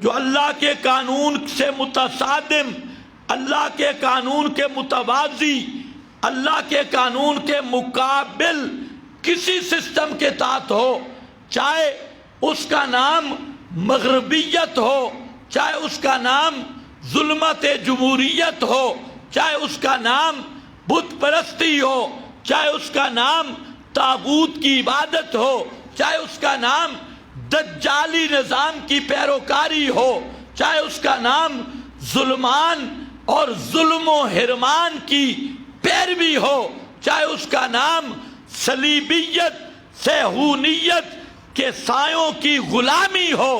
جو اللہ کے قانون سے متصادم، اللہ کے قانون کے متوازی، اللہ کے قانون کے مقابل کسی سسٹم کے تحت ہو، چاہے اس کا نام مغربیت ہو، چاہے اس کا نام ظلمت جمہوریت ہو، چاہے اس کا نام بت پرستی ہو، چاہے اس کا نام طاغوت کی عبادت ہو، چاہے اس کا نام دجالی نظام کی پیروکاری ہو، چاہے اس کا نام ظلمان اور ظلم و حرمان کی پیروی ہو، چاہے اس کا نام صلیبیت، صہیونیت کے سایوں کی غلامی ہو،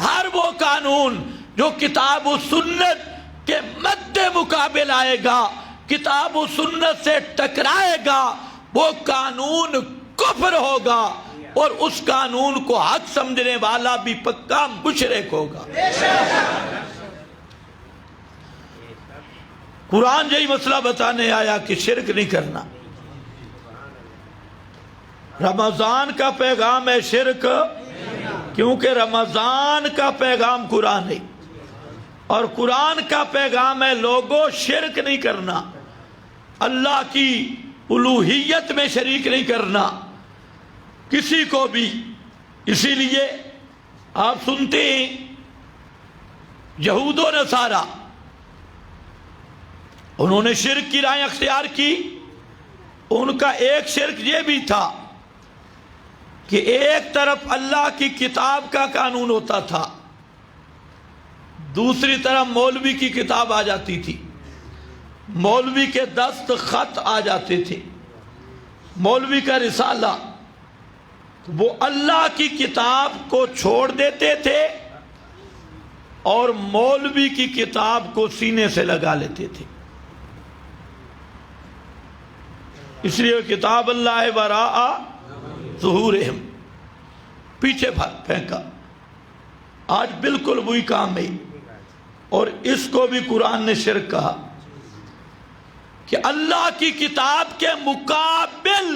ہر وہ قانون جو کتاب و سنت کے مد مد مقابل آئے گا، کتاب و سنت سے ٹکرائے گا، وہ قانون کفر ہوگا، اور اس قانون کو حق سمجھنے والا بھی پکا مشرک ہوگا۔ قرآن یہی مسئلہ بتانے آیا کہ شرک نہیں کرنا۔ رمضان کا پیغام ہے شرک، کیونکہ رمضان کا پیغام قرآن ہے، اور قرآن کا پیغام ہے لوگوں شرک نہیں کرنا، اللہ کی الوہیت میں شریک نہیں کرنا کسی کو بھی۔ اسی لیے آپ سنتے ہیں یہود و نصارہ، انہوں نے شرک کی رائے اختیار کی۔ ان کا ایک شرک یہ بھی تھا کہ ایک طرف اللہ کی کتاب کا قانون ہوتا تھا، دوسری طرف مولوی کی کتاب آ جاتی تھی، مولوی کے دستخط آ جاتے تھے، مولوی کا رسالہ، وہ اللہ کی کتاب کو چھوڑ دیتے تھے اور مولوی کی کتاب کو سینے سے لگا لیتے تھے۔ اس لیے کتاب اللہ وراء ظہورہم، پیچھے پھینکا۔ آج بالکل وہی کام ہے، اور اس کو بھی قرآن نے شرک کہا کہ اللہ کی کتاب کے مقابل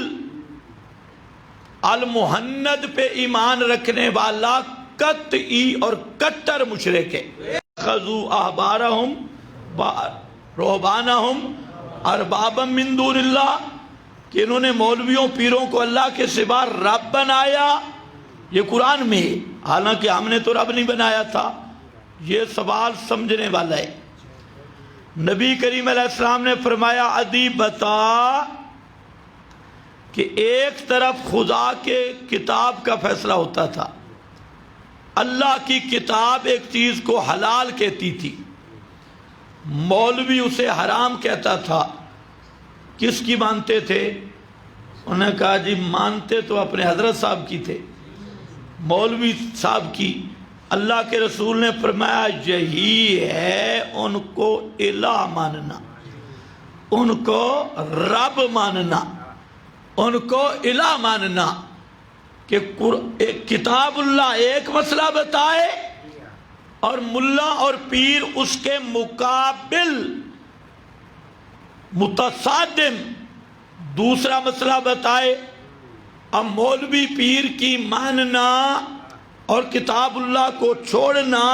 المحند پہ ایمان رکھنے والا قطعی اور کٹر مشرک ہے۔ خذوا احبارہم رہبانہم اربابا من دون اللہ، کہ انہوں نے مولویوں پیروں کو اللہ کے سوا رب بنایا۔ یہ قرآن میں ہے، حالانکہ ہم نے تو رب نہیں بنایا تھا۔ یہ سوال سمجھنے والا ہے۔ نبی کریم علیہ السلام نے فرمایا عدی بتا کہ ایک طرف خدا کے کتاب کا فیصلہ ہوتا تھا، اللہ کی کتاب ایک چیز کو حلال کہتی تھی، مولوی اسے حرام کہتا تھا۔ کس کی مانتے تھے؟ انہوں نے کہا جی مانتے تو اپنے حضرت صاحب کی تھے، مولوی صاحب کی۔ اللہ کے رسول نے فرمایا یہی ہے ان کو الہ ماننا، ان کو رب ماننا، ان کو الہ ماننا، کہ کتاب اللہ ایک مسئلہ بتائے اور ملا اور پیر اس کے مقابل متصادم دوسرا مسئلہ بتائے۔ اب مولوی پیر کی ماننا اور کتاب اللہ کو چھوڑنا،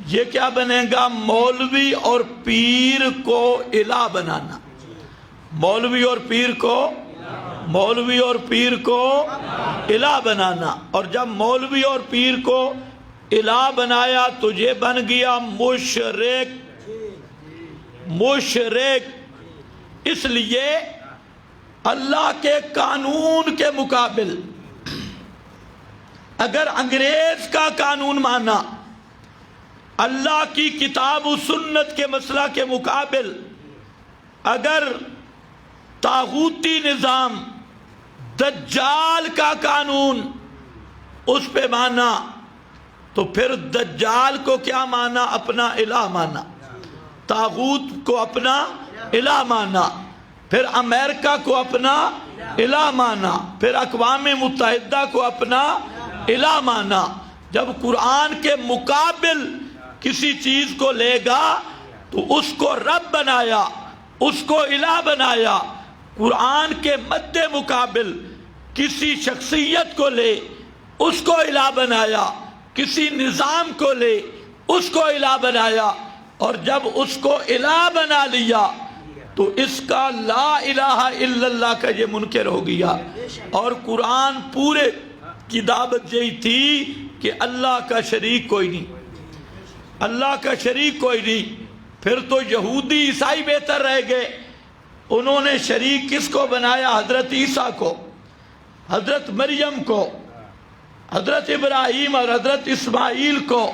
یہ کیا بنے گا؟ مولوی اور پیر کو الہ بنانا، مولوی اور پیر کو الہ بنانا۔ اور جب مولوی اور پیر کو الہ بنایا تو یہ بن گیا مشرک۔ اس لیے اللہ کے قانون کے مقابل اگر انگریز کا قانون مانا، اللہ کی کتاب و سنت کے مسئلہ کے مقابل اگر طاغوتی نظام دجال کا قانون اس پہ مانا، تو پھر دجال کو کیا مانا؟ اپنا الہ مانا، طاغوت کو اپنا الہ مانا، پھر امریکہ کو اپنا الہ مانا، پھر اقوام متحدہ کو اپنا الہ مانا۔ جب قرآن کے مقابل کسی چیز کو لے گا تو اس کو رب بنایا، اس کو الہ بنایا۔ قرآن کے مد مقابل کسی شخصیت کو لے، اس کو الہ بنایا، کسی نظام کو لے، اس کو الہ بنایا، اور جب اس کو الہ بنا لیا تو اس کا لا الہ الا اللہ کا یہ منکر ہو گیا۔ اور قرآن پورے کی دعوت یہی تھی کہ اللہ کا شریک کوئی نہیں، اللہ کا شریک کوئی نہیں۔ پھر تو یہودی عیسائی بہتر رہ گئے، انہوں نے شریک کس کو بنایا؟ حضرت عیسیٰ کو، حضرت مریم کو، حضرت ابراہیم اور حضرت اسماعیل کو۔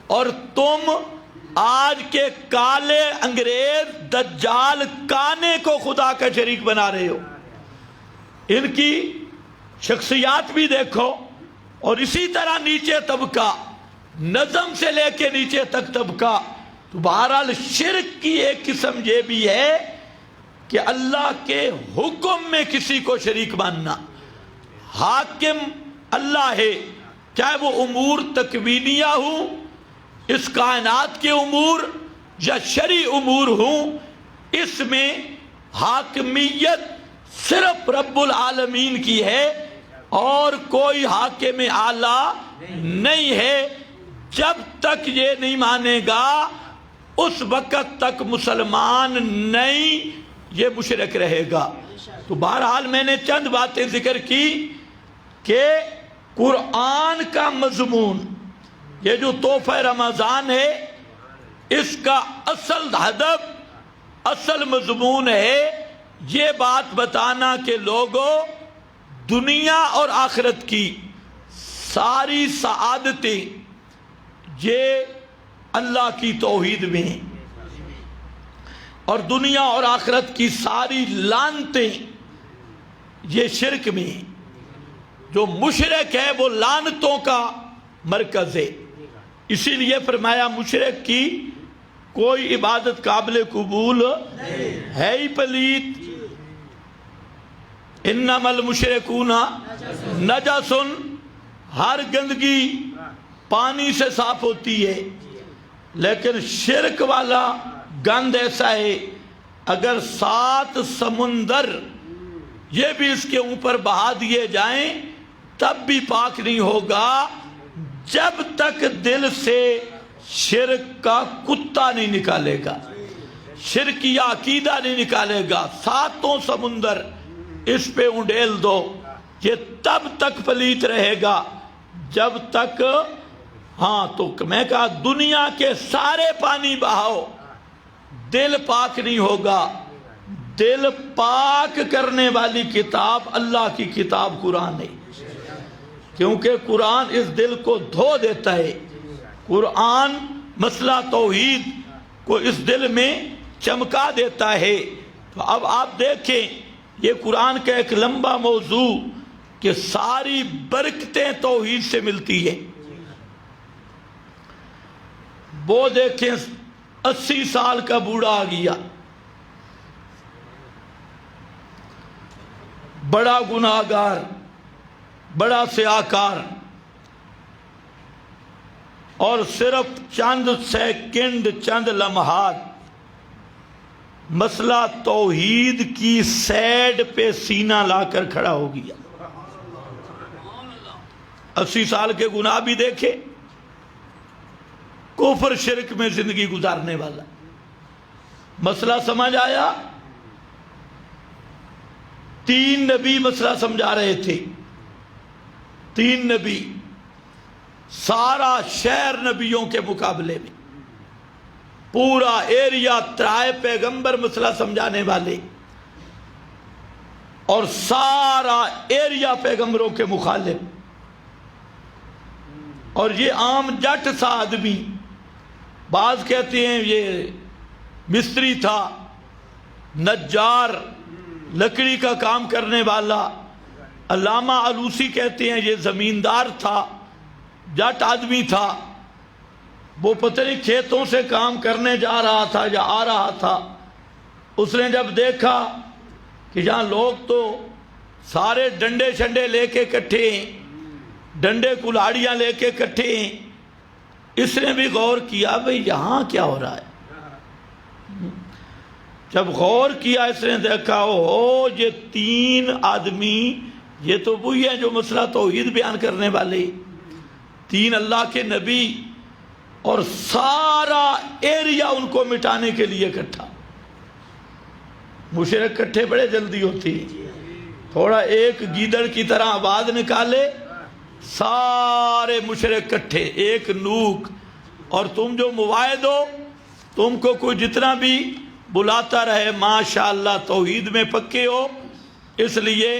اور تم آج کے کالے انگریز دجال کانے کو خدا کا شریک بنا رہے ہو۔ ان کی شخصیات بھی دیکھو، اور اسی طرح نیچے طبقہ، نظم سے لے کے نیچے تک طبقہ، تو بہرحال شرک کی ایک قسم یہ بھی ہے کہ اللہ کے حکم میں کسی کو شریک ماننا. حاکم اللہ ہے، چاہے وہ امور تکوینیہ ہوں، اس کائنات کے امور یا شرعی امور ہوں، اس میں حاکمیت صرف رب العالمین کی ہے اور کوئی حاکم اعلیٰ نہیں ہے. جب تک یہ نہیں مانے گا اس وقت تک مسلمان نہیں، یہ مشرک رہے گا. تو بہرحال میں نے چند باتیں ذکر کی کہ قرآن کا مضمون، یہ جو تحفہ رمضان ہے، اس کا اصل ہدف، اصل مضمون ہے یہ بات بتانا کہ لوگوں، دنیا اور آخرت کی ساری سعادتیں یہ اللہ کی توحید میں ہیں، اور دنیا اور آخرت کی ساری لعنتیں یہ شرک میں ہیں. جو مشرک ہے وہ لعنتوں کا مرکز ہے. اسی لیے فرمایا مشرک کی کوئی عبادت قابل قبول ہے ہی پلید. انما المشرکون نجس، ہر گندگی پانی سے صاف ہوتی ہے، لیکن شرک والا گند ایسا ہے اگر 7 سمندر یہ بھی اس کے اوپر بہا دیے جائیں تب بھی پاک نہیں ہوگا جب تک دل سے شرک کا کتا نہیں نکالے گا، شرکیہ عقیدہ نہیں نکالے گا. 7 سمندر اس پہ انڈیل دو، یہ تب تک پلیت رہے گا جب تک، ہاں تو میں کہا دنیا کے سارے پانی بہاؤ، دل پاک نہیں ہوگا. دل پاک کرنے والی کتاب اللہ کی کتاب قرآن ہے، کیونکہ قرآن اس دل کو دھو دیتا ہے. قرآن مسئلہ توحید کو اس دل میں چمکا دیتا ہے. تو اب آپ دیکھیں یہ قرآن کا ایک لمبا موضوع کہ ساری برکتیں توحید سے ملتی ہیں. وہ دیکھیں 80 سال کا بوڑھا آ گیا، بڑا گناہگار، بڑا سیاہکار، اور صرف چند سیکنڈ، چند لمحات مسئلہ توحید کی سیڈ پہ سینہ لا کر کھڑا ہو گیا. 80 سال کے گناہ بھی دیکھے، کفر شرک میں زندگی گزارنے والا. مسئلہ سمجھ آیا؟ 3 نبی مسئلہ سمجھا رہے تھے، 3 نبی، سارا شہر نبیوں کے مقابلے میں، پورا ایریا 3 پیغمبر مسئلہ سمجھانے والے، اور سارا ایریا پیغمبروں کے مخالف. اور یہ عام جٹ سا آدمی، بعض کہتے ہیں یہ مستری تھا، نجار، لکڑی کا کام کرنے والا. علامہ علوسی کہتے ہیں یہ زمیندار تھا، جٹ آدمی تھا، وہ پتہ نہیں کھیتوں سے کام کرنے جا رہا تھا یا آ رہا تھا. اس نے جب دیکھا کہ یہاں لوگ تو سارے ڈنڈے شنڈے لے کے کٹھے ہیں، ڈنڈے کلاڑیاں لے کے کٹھے ہیں، اس نے بھی غور کیا بھئی یہاں کیا ہو رہا ہے. جب غور کیا اس نے دیکھا اوہ یہ 3 آدمی، یہ تو وہی ہیں جو مسئلہ توحید بیان کرنے والے، 3 اللہ کے نبی، اور سارا ایریا ان کو مٹانے کے لیے اکٹھا. مشرک کٹھے بڑے جلدی ہوتی ہیں، تھوڑا ایک گیدڑ کی طرح آواز نکالے سارے مشرک کٹھے، ایک نوک. اور تم جو مواعد ہو، تم کو کوئی جتنا بھی بلاتا رہے ماشاءاللہ توحید میں پکے ہو، اس لیے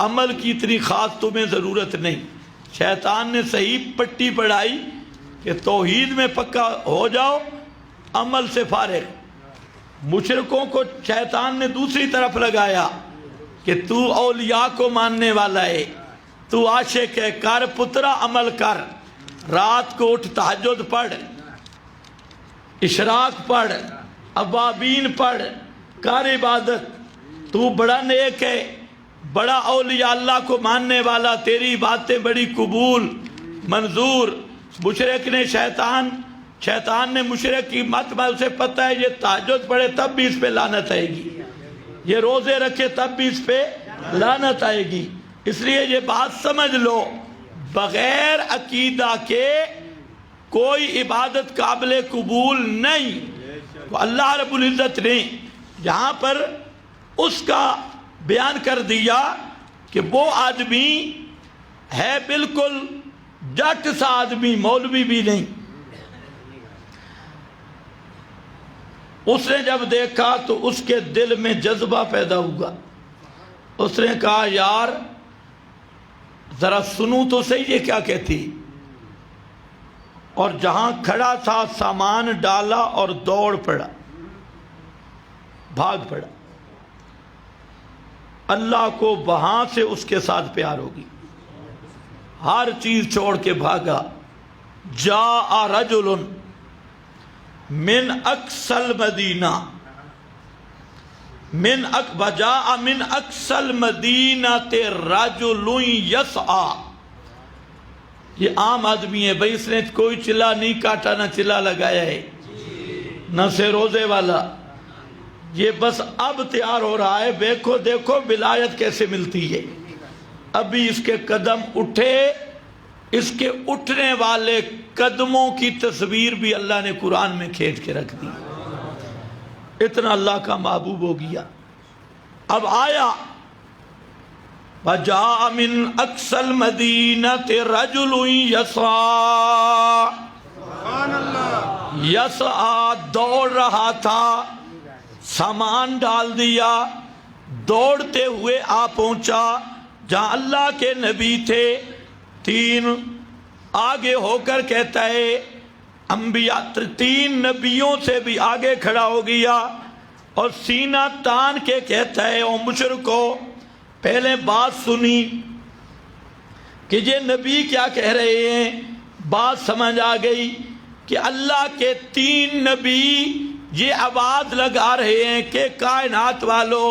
عمل کی اتنی خاص تمہیں ضرورت نہیں. شیطان نے صحیح پٹی پڑھائی کہ توحید میں پکا ہو جاؤ، عمل سے فارغ. مشرکوں کو شیطان نے دوسری طرف لگایا کہ تو اولیاء کو ماننے والا ہے، تو عاشق ہے، کر پترا عمل کر، رات کو اٹھ تہجد پڑھ. اشراق پڑھ، ابابین پڑھ، کر عبادت، تو بڑا نیک ہے، بڑا اولیاء اللہ کو ماننے والا، تیری باتیں بڑی قبول منظور۔ مشرک نے شیطان نے مشرک کی مت میں اسے پتہ ہے یہ تہجد پڑھے تب بھی اس پہ لعنت آئے گی، یہ روزے رکھے تب بھی اس پہ لعنت آئے گی۔ اس لیے یہ بات سمجھ لو، بغیر عقیدہ کے کوئی عبادت قابل قبول نہیں۔ تو اللہ رب العزت نے یہاں پر اس کا بیان کر دیا کہ وہ آدمی ہے بالکل جٹ سا آدمی، مولوی بھی نہیں۔ اس نے جب دیکھا تو اس کے دل میں جذبہ پیدا ہوا، اس نے کہا یار ذرا سنوں تو صحیح یہ کیا کہتی، اور جہاں کھڑا تھا سامان ڈالا اور دوڑ پڑا، بھاگ پڑا۔ اللہ کو وہاں سے اس کے ساتھ پیار ہوگی، ہر چیز چھوڑ کے بھاگا۔ جاء رجل من اقصى المدینہ جاء من اقصى المدینہ رجل یسعى، یہ عام آدمی ہے بھائی، اس نے کوئی چلا نہیں کاٹا، نہ چلا لگایا ہے، نہ سے روزے والا، یہ بس اب تیار ہو رہا ہے۔ دیکھو دیکھو ولایت کیسے ملتی ہے، ابھی اس کے قدم اٹھے، اس کے اٹھنے والے قدموں کی تصویر بھی اللہ نے قرآن میں کھینچ کے رکھ دی، اتنا اللہ کا محبوب ہو گیا۔ اب آیا وَجَاءَ مِنْ أَقْصَى الْمَدِينَةِ رَجُلٌ یسعیٰ دوڑ رہا تھا، سامان ڈال دیا، دوڑتے ہوئے آ پہنچا جہاں اللہ کے نبی تھے۔ تین آگے ہو کر کہتا ہے انبیاء، تین نبیوں سے بھی آگے کھڑا ہو گیا اور سینہ تان کے کہتا ہے او مشرکو، پہلے بات سنی کہ یہ نبی کیا کہہ رہے ہیں، بات سمجھ آ گئی کہ اللہ کے تین نبی یہ آواز لگا رہے ہیں کہ کائنات والو،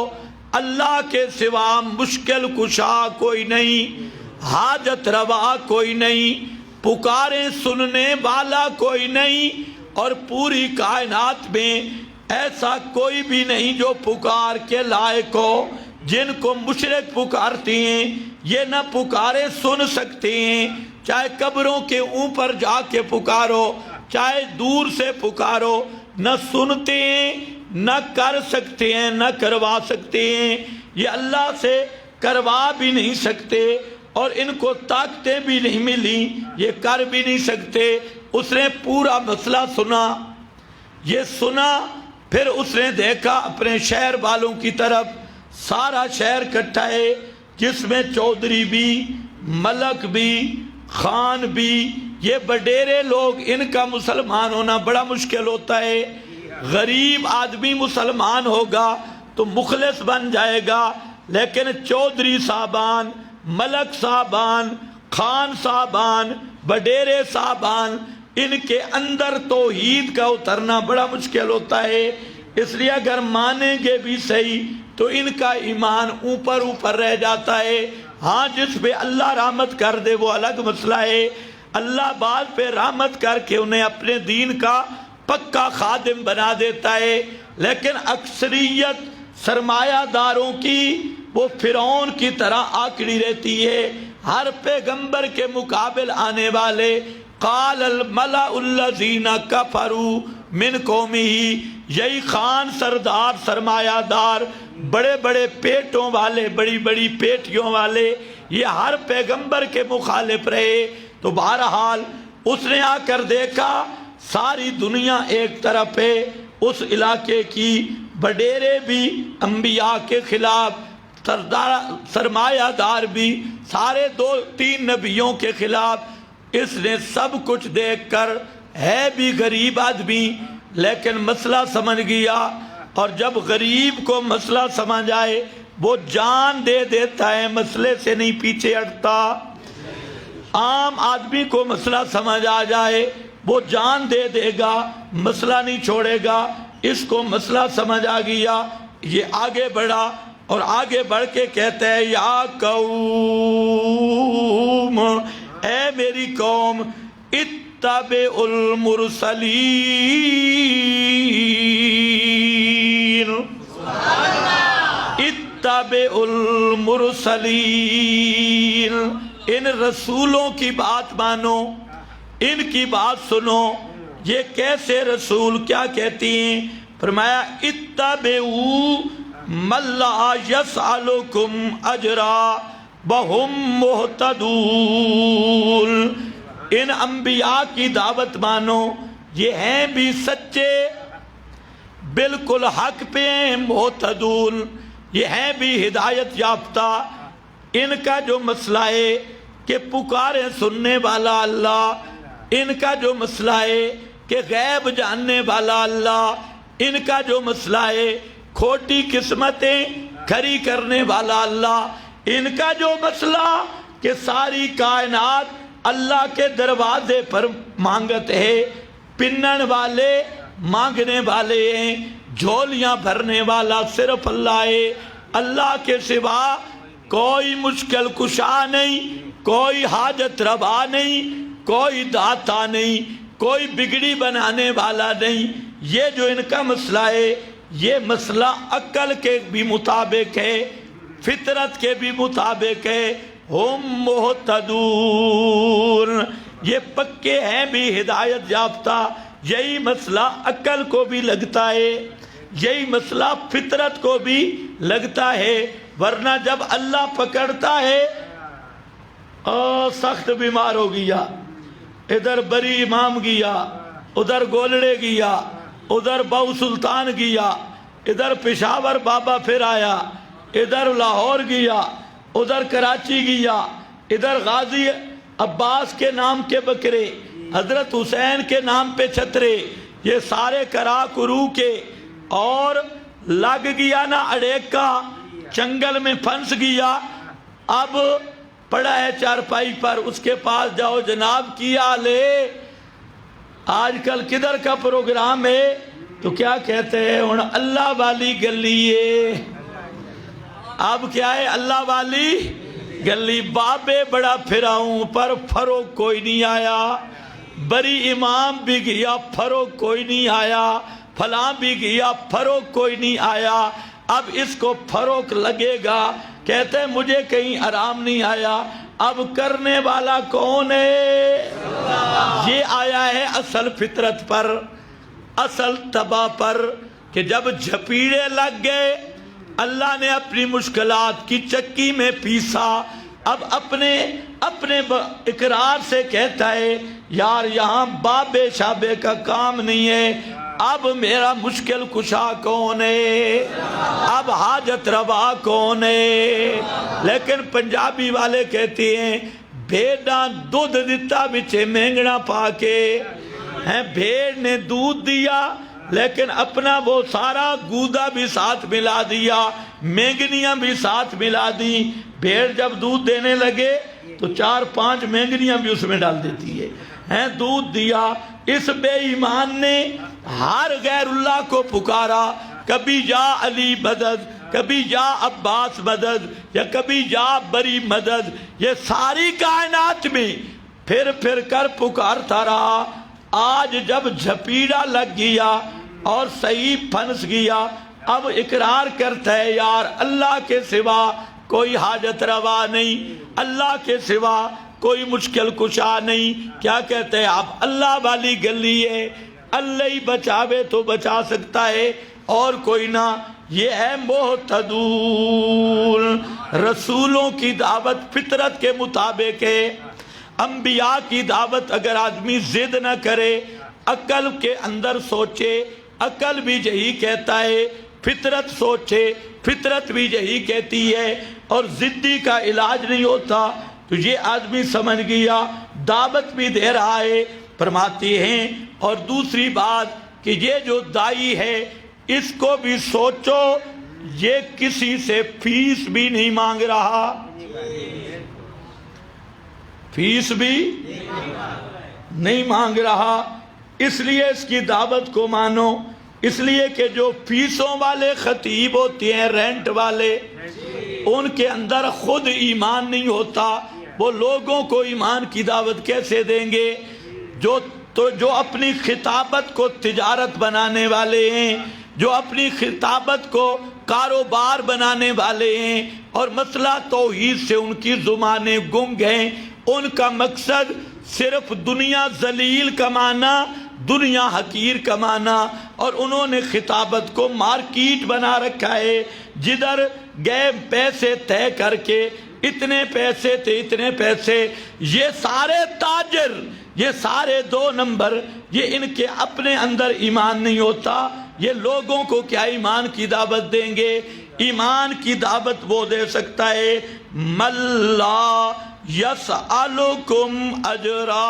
اللہ کے سوا مشکل کشا کوئی نہیں، حاجت روا کوئی نہیں، پکاریں سننے والا کوئی نہیں، اور پوری کائنات میں ایسا کوئی بھی نہیں جو پکار کے لائق ہو۔ جن کو مشرک پکارتے ہیں یہ نہ پکارے سن سکتے ہیں، چاہے قبروں کے اوپر جا کے پکارو، چاہے دور سے پکارو، نہ سنتے ہیں، نہ کر سکتے ہیں، نہ کروا سکتے ہیں، یہ اللہ سے کروا بھی نہیں سکتے، اور ان کو طاقتیں بھی نہیں ملی، یہ کر بھی نہیں سکتے۔ اس نے پورا مسئلہ سنا، یہ سنا، پھر اس نے دیکھا اپنے شہر والوں کی طرف، سارا شہر اکٹھا ہے، جس میں چودھری بھی، ملک بھی، خان بھی، یہ بڈیرے لوگ، ان کا مسلمان ہونا بڑا مشکل ہوتا ہے۔ غریب آدمی مسلمان ہوگا تو مخلص بن جائے گا، لیکن چودھری صاحبان، ملک صاحبان، خان صاحبان، بڈیرے صاحبان، ان کے اندر توحید کا اترنا بڑا مشکل ہوتا ہے۔ اس لیے اگر مانیں گے بھی صحیح تو ان کا ایمان اوپر اوپر رہ جاتا ہے۔ ہاں جس پہ اللہ رحمت کر دے وہ الگ مسئلہ ہے، اللہ بعض پہ رحمت کر کے انہیں اپنے دین کا پکا خادم بنا دیتا ہے، لیکن اکثریت سرمایہ داروں کی وہ فرعون کی طرح آکڑی رہتی ہے۔ ہر پیغمبر کے مقابل آنے والے قال الملأ الذین کفروا من قومہ، یہی خان سردار سرمایہ دار بڑے بڑے پیٹوں والے، بڑی بڑی پیٹیوں والے، یہ ہر پیغمبر کے مخالف رہے۔ تو بہرحال اس نے آ کر دیکھا ساری دنیا ایک طرف ہے، اس علاقے کی بڈیرے بھی انبیاء کے خلاف، سرمایہ دار بھی سارے دو تین نبیوں کے خلاف۔ اس نے سب کچھ دیکھ کر، ہے بھی غریب آدمی لیکن مسئلہ سمجھ گیا، اور جب غریب کو مسئلہ سمجھ آئے وہ جان دے دیتا ہے، مسئلے سے نہیں پیچھے ہٹتا۔ عام آدمی کو مسئلہ سمجھ آ جائے وہ جان دے دے گا، مسئلہ نہیں چھوڑے گا۔ اس کو مسئلہ سمجھ آ گیا، یہ آگے بڑھا اور آگے بڑھ کے کہتا ہے یا قوم، اے میری قوم، اتبعوا المرسلین، اتبعوا المرسلین، ان رسولوں کی بات مانو، ان کی بات سنو۔ یہ کیسے رسول کیا کہتی ہیں؟ فرمایا اتبعوا من لا یسألکم اجرا وہم مہتدون، ان انبیاء کی دعوت مانو، یہ ہیں بھی سچے، بالکل حق پہ ہیں، مہتدون، یہ ہیں بھی ہدایت یافتہ۔ ان کا جو مسئلہ ہے کہ پکاریں سننے والا اللہ، ان کا جو مسئلہ ہے کہ غیب جاننے والا اللہ، ان کا جو مسئلہ ہے کھوٹی قسمتیں کھری کرنے والا اللہ، ان کا جو مسئلہ کہ ساری کائنات اللہ کے دروازے پر مانگت ہے، پنن والے مانگنے والے ہیں، جھولیاں بھرنے والا صرف اللہ ہے، اللہ کے سوا کوئی مشکل کشا نہیں، کوئی حاجت روا نہیں، کوئی داتا نہیں، کوئی بگڑی بنانے والا نہیں۔ یہ جو ان کا مسئلہ ہے، یہ مسئلہ عقل کے بھی مطابق ہے، فطرت کے بھی مطابق ہے، ہم مہتدون، یہ پکے ہیں بھی ہدایت یافتہ۔ یہی مسئلہ عقل کو بھی لگتا ہے، یہی مسئلہ فطرت کو بھی لگتا ہے، ورنہ جب اللہ پکڑتا ہے سخت بیمار ہو گیا، ادھر بری امام گیا، ادھر گولڑے گیا، ادھر باؤ سلطان گیا، ادھر پشاور بابا پھر آیا، ادھر لاہور گیا، ادھر کراچی گیا، ادھر غازی عباس کے نام کے بکرے، حضرت حسین کے نام پہ چھترے، یہ سارے کرا کرو کے، اور لگ گیا نا اڑیکا، چنگل میں پھنس گیا، اب پڑا ہے چارپائی پر، اس کے پاس جاؤ جناب کیا لے، آج کل کدھر کا پروگرام ہے؟ تو کیا کہتے ہیں ہن اللہ والی گلی ہے، اب کیا ہے اللہ والی گلی، بابے بڑا پھراؤں پر فروغ کوئی نہیں آیا، بری امام بھی گیا فروغ کوئی نہیں آیا، فلاں بھی گیا فروغ کوئی نہیں آیا، اب اس کو فروغ لگے گا، کہتے ہیں مجھے کہیں آرام نہیں آیا، اب کرنے والا کون ہے؟ یہ آیا ہے اصل فطرت پر، اصل تباہ پر، کہ جب جھپیڑے لگ گئے، اللہ نے اپنی مشکلات کی چکی میں پیسا، اب اپنے اقرار سے کہتا ہے یار یہاں بابے شابے کا کام نہیں ہے، اب میرا مشکل کشا کون ہے، اب حاجت روا کون ہے؟ لیکن پنجابی والے کہتے ہیں بھیڑاں دودھ دیتا بچے مینگنا پا کے، بھیڑ نے دودھ دیا لیکن اپنا وہ سارا گودا بھی ساتھ ملا دیا، مینگنیاں بھی ساتھ ملا دی، بھیڑ جب دودھ دینے لگے تو 4-5 مینگنیاں بھی اس میں ڈال دیتی ہے، دودھ دیا۔ اس بے ایمان نے ہر غیر اللہ کو پکارا، کبھی جا علی مدد، کبھی جا عباس مدد، یا کبھی جا بری مدد، یہ ساری کائنات میں پھر کر پکارتا رہا۔ آج جب جھپیڑا لگ گیا اور صحیح پھنس گیا، اب اقرار کرتا ہے یار اللہ کے سوا کوئی حاجت روا نہیں، اللہ کے سوا کوئی مشکل کشا نہیں، کیا کہتے ہیں آپ اللہ والی گلی ہے، اللہ ہی بچاوے تو بچا سکتا ہے اور کوئی نہ، یہ ہے مہتدون۔ رسولوں کی دعوت فطرت کے مطابق ہے، انبیاء کی دعوت اگر آدمی ضد نہ کرے، عقل کے اندر سوچے، عقل بھی یہی کہتا ہے، فطرت سوچے، فطرت بھی یہی کہتی ہے، اور ضدی کا علاج نہیں ہوتا، تو یہ آدمی سمجھ گیا، دعوت بھی دے رہا ہے، فرماتی ہیں۔ اور دوسری بات کہ یہ جو دائی ہے اس کو بھی سوچو، یہ کسی سے فیس بھی نہیں مانگ رہا، فیس بھی نہیں مانگ رہا، اس لیے اس کی دعوت کو مانو، اس لیے کہ جو فیسوں والے خطیب ہوتے ہیں، رینٹ والے، ان کے اندر خود ایمان نہیں ہوتا، وہ لوگوں کو ایمان کی دعوت کیسے دیں گے؟ جو اپنی خطابت کو تجارت بنانے والے ہیں، جو اپنی خطابت کو کاروبار بنانے والے ہیں، اور مسئلہ توحید سے ان کی زبانیں گنگ ہیں، ان کا مقصد صرف دنیا ذلیل کمانا، دنیا حقیر کمانا، اور انہوں نے خطابت کو مارکیٹ بنا رکھا ہے، جدھر گئے پیسے طے کر کے اتنے پیسے تھے، اتنے پیسے، یہ سارے تاجر، یہ سارے 2 نمبر، یہ ان کے اپنے اندر ایمان نہیں ہوتا، یہ لوگوں کو کیا ایمان کی دعوت دیں گے؟ ایمان کی دعوت وہ دے سکتا ہے من لا یسألکم اجرا،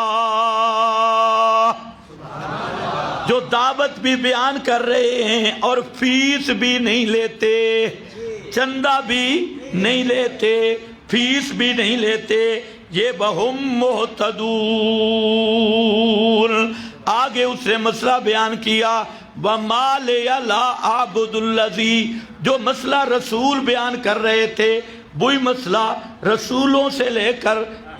جو دعوت بھی بیان کر رہے ہیں اور فیس بھی نہیں لیتے، چندہ بھی نہیں لیتے، فیس بھی نہیں لیتے، یہ بہم مہتدون۔ آگے اس نے مسئلہ بیان کیا وَمَا لِيَ لَا أَعْبُدُ الَّذِي، جو مسئلہ رسول بیان کر رہے تھے، وہی مسئلہ رسولوں سے لے کر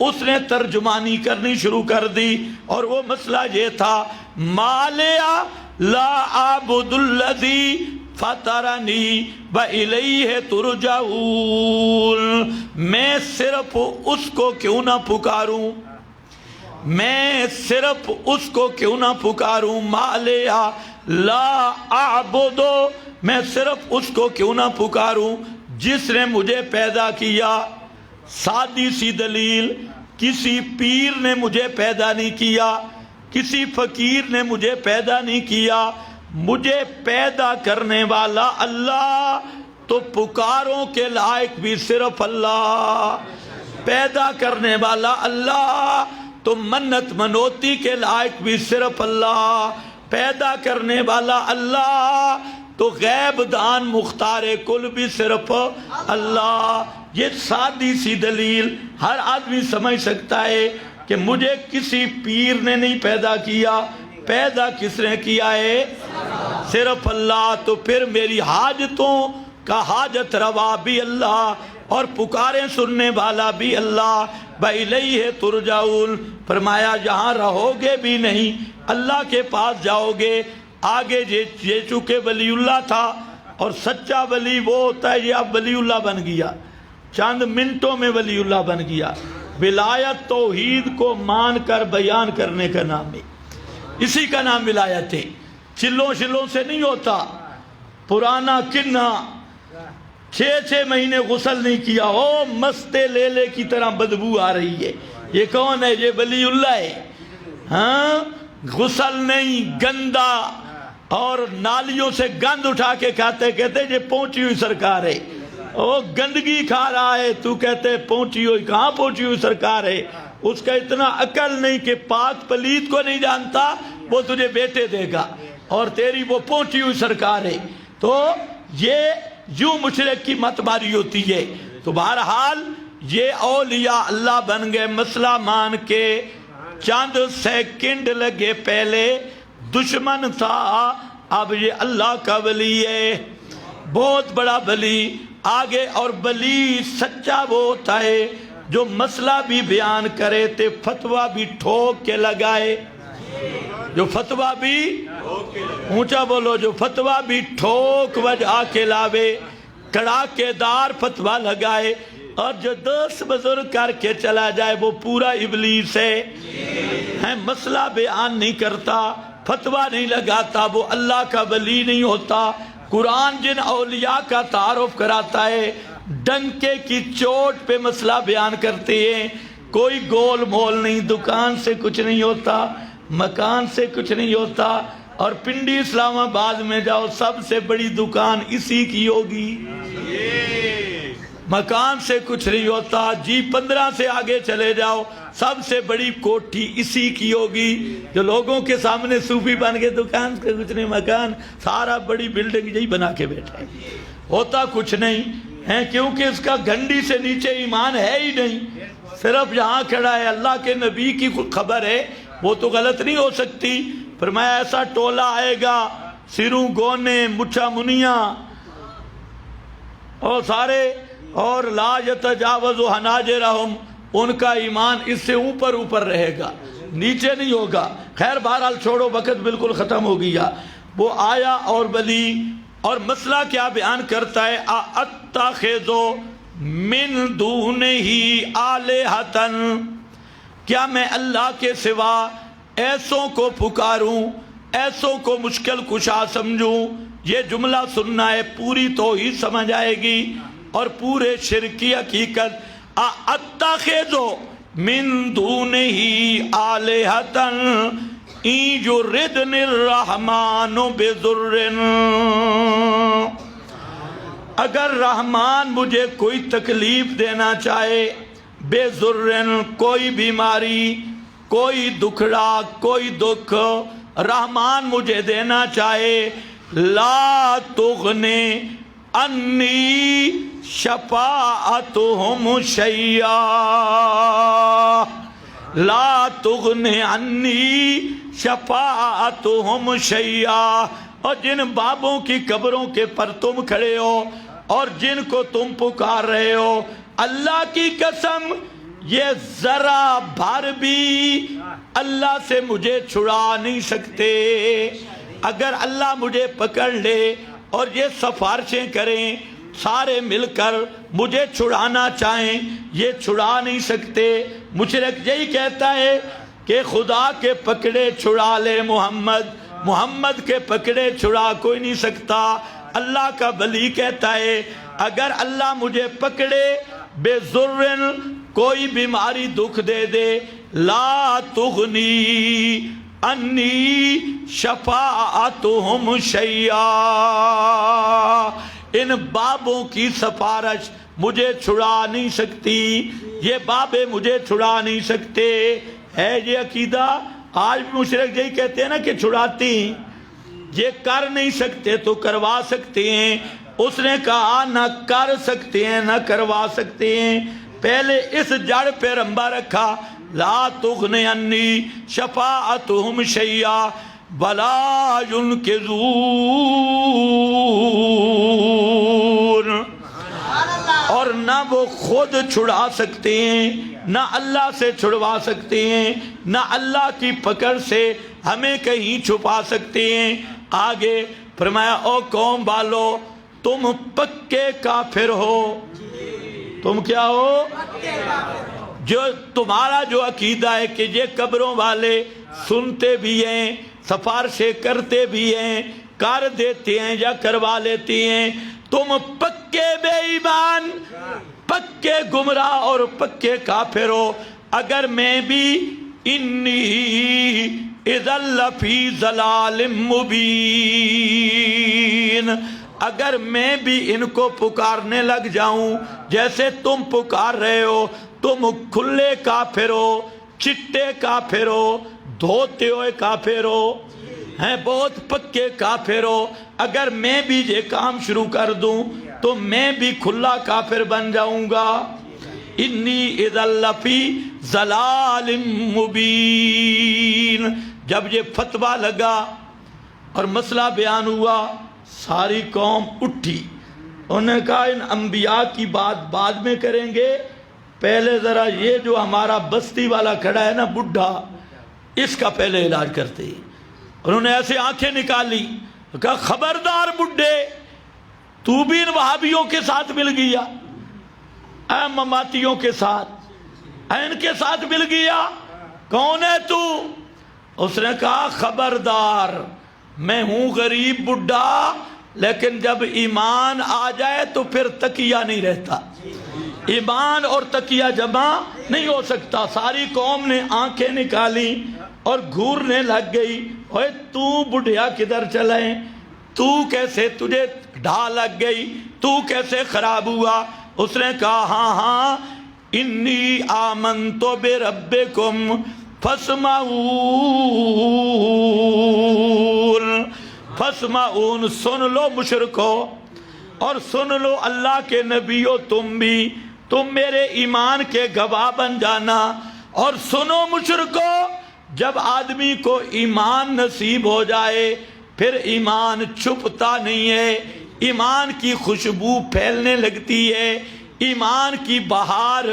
اس نے ترجمانی کرنی شروع کر دی، اور وہ مسئلہ یہ تھا مَا لِيَ لَا أَعْبُدُ الَّذِي فَطَرَنِي وَإِلَيْهِ تُرْجَعُونَ، میں صرف اس کو کیوں نہ پکاروں، میں صرف اس کو کیوں نہ پکاروں، مَا لِيَ لا اعبدو، میں صرف اس کو کیوں نہ پکاروں جس نے مجھے پیدا کیا۔ سادی سی دلیل، کسی پیر نے مجھے پیدا نہیں کیا، کسی فقیر نے مجھے پیدا نہیں کیا، مجھے پیدا کرنے والا اللہ، تو پکاروں کے لائق بھی صرف اللہ، پیدا کرنے والا اللہ، تو منت منوتی کے لائق بھی صرف اللہ، پیدا کرنے والا اللہ، تو غیب دان مختار کل بھی صرف اللہ۔ یہ سادی سی دلیل ہر آدمی سمجھ سکتا ہے کہ مجھے کسی پیر نے نہیں پیدا کیا، پیدا کس نے کیا ہے؟ صرف اللہ۔ تو پھر میری حاجتوں کا حاجت روا بھی اللہ، اور پکاریں سننے والا بھی اللہ۔ وَإِلَيْهِ تُرْجَعُونَ، فرمایا جہاں رہو گے بھی نہیں، اللہ کے پاس جاؤ گے۔ آگے یہ چونکہ ولی اللہ تھا، اور سچا ولی وہ ہوتا ہے، یہ اب ولی اللہ بن گیا، چند منٹوں میں ولی اللہ بن گیا۔ ولایت توحید کو مان کر بیان کرنے کا نام ہے، اسی کا نام ولایت ہے، چلوں سے نہیں ہوتا۔ پرانا کنہ 6 مہینے غسل نہیں کیا، او مستے لیلے کی طرح بدبو آ رہی ہے، یہ کون ہے؟ یہ ولی اللہ ہے۔ ہاں، غسل نہیں، گندا، اور نالیوں سے گند اٹھا کے کہتے یہ پہنچی ہوئی سرکار ہے، وہ گندگی کھا رہا ہے، تو کہتے پہنچی ہوئی، کہاں پہنچی ہوئی سرکار ہے؟ اس کا اتنا عقل نہیں کہ پاک پلیت کو نہیں جانتا، وہ تجھے بیٹے دے گا، اور تیری وہ پہنچی ہوئی سرکار ہے۔ تو یہ یوں مشرک کی مت ماری ہوتی ہے۔ تو بہرحال یہ اولیاء اللہ بن گئے مسئلہ مان کے، چند سیکنڈ لگے، پہلے دشمن تھا، اب یہ اللہ کا ولی ہے، بہت بڑا ولی۔ آگے اور ولی سچا وہ ہوتا ہے جو مسئلہ بھی بیان کرے تے فتویٰ بھی ٹھوک کے لگائے، جو فتویٰ بھی اونچا بولو، جو فتویٰ بھی ٹھوک وجہ کے لاوے، کڑاکے دار فتویٰ لگائے، اور جو 10 بزرگ کر کے چلا جائے وہ پورا ابلیس ہے، مسئلہ بیان نہیں کرتا، فتویٰ نہیں لگاتا، وہ اللہ کا ولی نہیں ہوتا۔ قرآن جن اولیاء کا تعارف کراتا ہے، ڈنکے کی چوٹ پہ مسئلہ بیان کرتے ہیں، کوئی گول مول نہیں، دکان سے کچھ نہیں ہوتا، مکان سے کچھ نہیں ہوتا، اور پنڈی اسلام آباد میں جاؤ سب سے بڑی دکان اسی کی ہوگی، مکان سے کچھ نہیں ہوتا۔ جی 15 سے آگے چلے جاؤ سب سے بڑی کوٹھی اسی کی ہوگی، جو لوگوں کے سامنے صوفی بن کے دکان سے کچھ نہیں، مکان سارا بڑی بلڈنگ یہی بنا کے بیٹھا ہے، ہوتا کچھ نہیں ہے، کیونکہ اس کا گھنڈی سے نیچے ایمان ہے ہی نہیں، صرف یہاں کھڑا ہے۔ اللہ کے نبی کی خبر ہے وہ تو غلط نہیں ہو سکتی۔ فرمایا ایسا ٹولہ آئے گا، سروں گونے مچھا منیاں اور سارے، اور لا یتجاوز حناجرہم، ان کا ایمان اس سے اوپر اوپر رہے گا، نیچے نہیں ہوگا۔ خیر بہرحال چھوڑو، وقت بالکل ختم ہو گیا۔ وہ آیا اور بلی، اور مسئلہ کیا بیان کرتا ہے؟ اتخذ من دونہ آلہۃ، کیا میں اللہ کے سوا ایسوں کو پکاروں، ایسوں کو مشکل کشا سمجھوں؟ یہ جملہ سننا ہے، پوری توحید سمجھ آئے گی اور پورے شرک کی حقیقت۔ اتخذ من دونہ آلہۃ ان یردنی الرحمن بضر، اگر رحمان مجھے کوئی تکلیف دینا چاہے، بے ضرن، کوئی بیماری، کوئی دکھڑا، کوئی دکھ رحمان مجھے دینا چاہے، لا تغنی انی شفاعتہم شیئا، لا تغنی انی شفاعتہم شیئا۔ اور جن بابوں کی قبروں کے پر تم کھڑے ہو اور جن کو تم پکار رہے ہو، اللہ کی قسم یہ ذرا بھر بھی اللہ سے مجھے چھڑا نہیں سکتے۔ اگر اللہ مجھے پکڑ لے اور یہ سفارشیں کریں، سارے مل کر مجھے چھڑانا چاہیں، یہ چھڑا نہیں سکتے۔ مشرک یہی کہتا ہے کہ خدا کے پکڑے چھڑا لے محمد، محمد کے پکڑے چھڑا کوئی نہیں سکتا۔ اللہ کا ولی کہتا ہے اگر اللہ مجھے پکڑے بے ضرن، کوئی بیماری دکھ دے دے، لا تغنی انی شفاعتہم شیئا، ان بابوں کی سفارش مجھے چھڑا نہیں سکتی، یہ بابے مجھے چھڑا نہیں سکتے۔ ہے یہ عقیدہ؟ آج بھی مشرک یہی کہتے ہیں نا کہ چھڑاتی ہیں، یہ کر نہیں سکتے تو کروا سکتے ہیں۔ اس نے کہا نہ کر سکتے ہیں نہ کروا سکتے ہیں، پہلے اس جڑ پہ رمبا رکھا، لا تغنی انی شفاعتہم شیئا ولا ینقذون، اور نہ وہ خود چھڑا سکتے ہیں، نہ اللہ سے چھڑوا سکتے ہیں، نہ اللہ کی پکڑ سے ہمیں کہیں چھپا سکتے ہیں۔ آگے فرمایا او قوم والو، تم پکے کافر ہو۔ تم کیا ہو؟ جو تمہارا جو عقیدہ ہے کہ یہ قبروں والے سنتے بھی ہیں، سفارشیں کرتے بھی ہیں، کر دیتے ہیں یا کروا لیتے ہیں، تم پکے بے ایمان، پکے گمراہ اور پکے کافر ہو۔ اگر میں بھی انی اذا لفی ضلال مبین، اگر میں بھی ان کو پکارنے لگ جاؤں جیسے تم پکار رہے ہو، تم کھلے کافر ہو، چٹے کافر ہو، دھوتے ہوئے کافر ہو، ہیں بہت پکے کافر ہو۔ اگر میں بھی یہ کام شروع کر دوں تو میں بھی کھلا کافر بن جاؤں گا۔ انی اذا لفی ضلال مبین۔ جب یہ فتویٰ لگا اور مسئلہ بیان ہوا، ساری قوم اٹھی، انہوں نے کہا ان انبیاء کی بات بعد میں کریں گے، پہلے ذرا یہ جو ہمارا بستی والا کھڑا ہے نا بڈھا، اس کا پہلے علاج کرتے ہیں۔ انہوں نے ایسے آنکھیں نکالی، کہا خبردار بڈھے، تو بھی ان وہابیوں کے ساتھ مل گیا، اے مماتیوں کے ساتھ، اے ان کے ساتھ مل گیا، کون ہے تو؟ اس نے کہا خبردار، میں ہوں غریب بڈھا، لیکن جب ایمان آ جائے تو پھر تکیہ نہیں رہتا، ایمان اور تکیہ جمع نہیں ہو سکتا۔ ساری قوم نے آنکھیں نکالی اور گھورنے لگ گئی، اوے تو بڈھیا کدھر چلے، تو کیسے، تجھے ڈھا لگ گئی، تو کیسے خراب ہوا؟ اس نے کہا ہاں ہاں، انی آمنت بربکم فاسمعون، فاسمعون، سن لو مشرکو اور سن لو اللہ کے نبیو، تم بھی، تم میرے ایمان کے گواہ بن جانا، اور سنو مشرکو، جب آدمی کو ایمان نصیب ہو جائے پھر ایمان چھپتا نہیں ہے، ایمان کی خوشبو پھیلنے لگتی ہے، ایمان کی بہار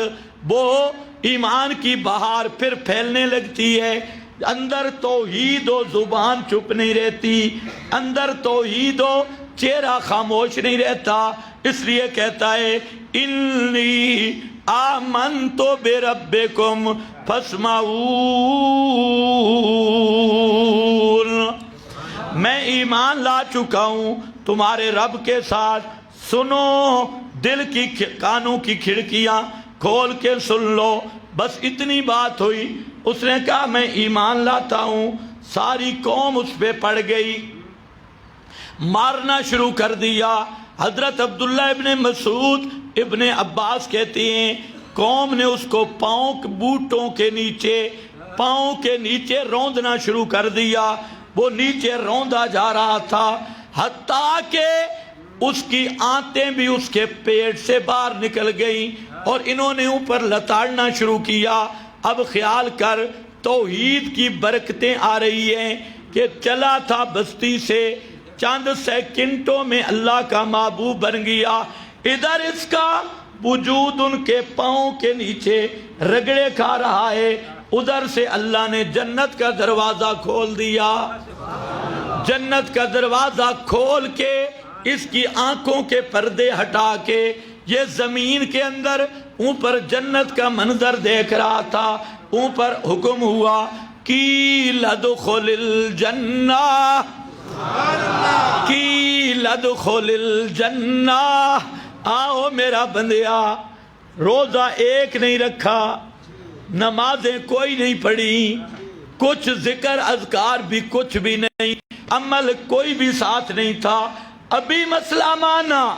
ایمان کی بہار پھر پھیلنے لگتی ہے۔ اندر توحید و زبان چپ نہیں رہتی، اندر توحید و چہرہ خاموش نہیں رہتا، اس لیے کہتا ہے انی آمنت بربکم فاسمعون، میں ایمان لا چکا ہوں تمہارے رب کے ساتھ، سنو، دل کی کانوں کی کھڑکیاں کھول کے سن لو۔ بس اتنی بات ہوئی، اس نے کہا میں ایمان لاتا ہوں، ساری قوم اس پہ پڑ گئی، مارنا شروع کر دیا۔ حضرت عبداللہ ابن مسعود ابن عباس کہتے ہیں قوم نے اس کو بوٹوں کے نیچے، پاؤں کے نیچے روندنا شروع کر دیا، وہ نیچے روندا جا رہا تھا، حتیٰ کہ اس کی آنتیں بھی اس کے پیٹ سے باہر نکل گئیں اور انہوں نے اوپر لتاڑنا شروع کیا۔ اب خیال کر، توحید کی برکتیں آ رہی ہیں کہ چلا تھا بستی سے، چند سیکنڈوں میں اللہ کا محبوب بن گیا، ادھر اس کا وجود ان کے پاؤں کے نیچے رگڑے کھا رہا ہے، ادھر سے اللہ نے جنت کا دروازہ کھول دیا، جنت کا دروازہ کھول کے اس کی آنکھوں کے پردے ہٹا کے یہ زمین کے اندر اوپر جنت کا منظر دیکھ رہا تھا۔ اوپر حکم ہوا قیل ادخل الجنہ، قیل ادخل الجنہ، آؤ میرا بندیا، روزہ ایک نہیں رکھا، نمازیں کوئی نہیں پڑھی، کچھ ذکر اذکار بھی کچھ بھی نہیں، عمل کوئی بھی ساتھ نہیں تھا، ابھی مسئلہ مانا،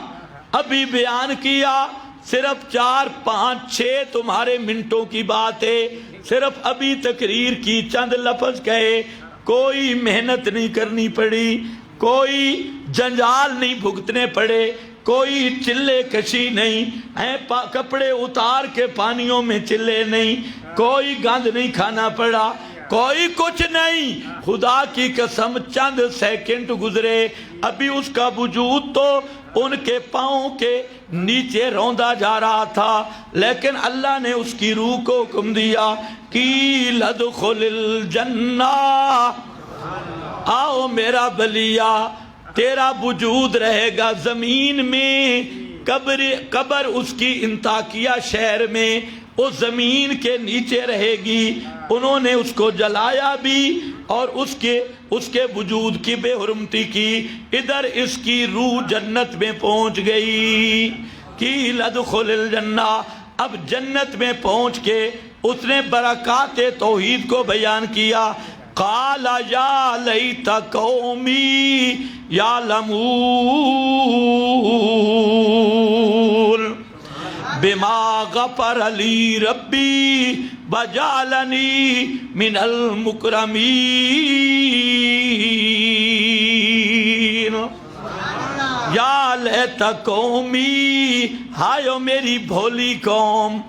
ابھی بیان کیا، صرف 4 5 6 تمہارے منٹوں کی بات ہے، صرف ابھی تقریر کی، چند لفظ کہے، کوئی محنت نہیں کرنی پڑی، کوئی جنجال نہیں بھگتنے پڑے، کوئی چلے کشی نہیں، کپڑے اتار کے پانیوں میں چلے نہیں، کوئی گند نہیں کھانا پڑا، کوئی کچھ نہیں، خدا کی قسم چند سیکنڈ گزرے، ابھی اس کا وجود تو ان کے پاؤں کے نیچے روندا جا رہا تھا، لیکن اللہ نے اس کی روح کو حکم دیا قیل ادخل الجنہ، آؤ میرا بلیا، تیرا وجود رہے گا زمین میں، قبر اس کی انطاکیہ شہر میں، اس زمین کے نیچے رہے گی۔ انہوں نے اس کو جلایا بھی اور اس کے وجود کی بے حرمتی کی، ادھر اس کی روح جنت میں پہنچ گئی، قیل ادخل الجنہ۔ اب جنت میں پہنچ کے اس نے برکات توحید کو بیان کیا، قال یا لیت قومی یعلمون بما غفر لی ربی وجعلنی من المکرمین۔ یا لیت قومی، آئیو میری بھولی قوم،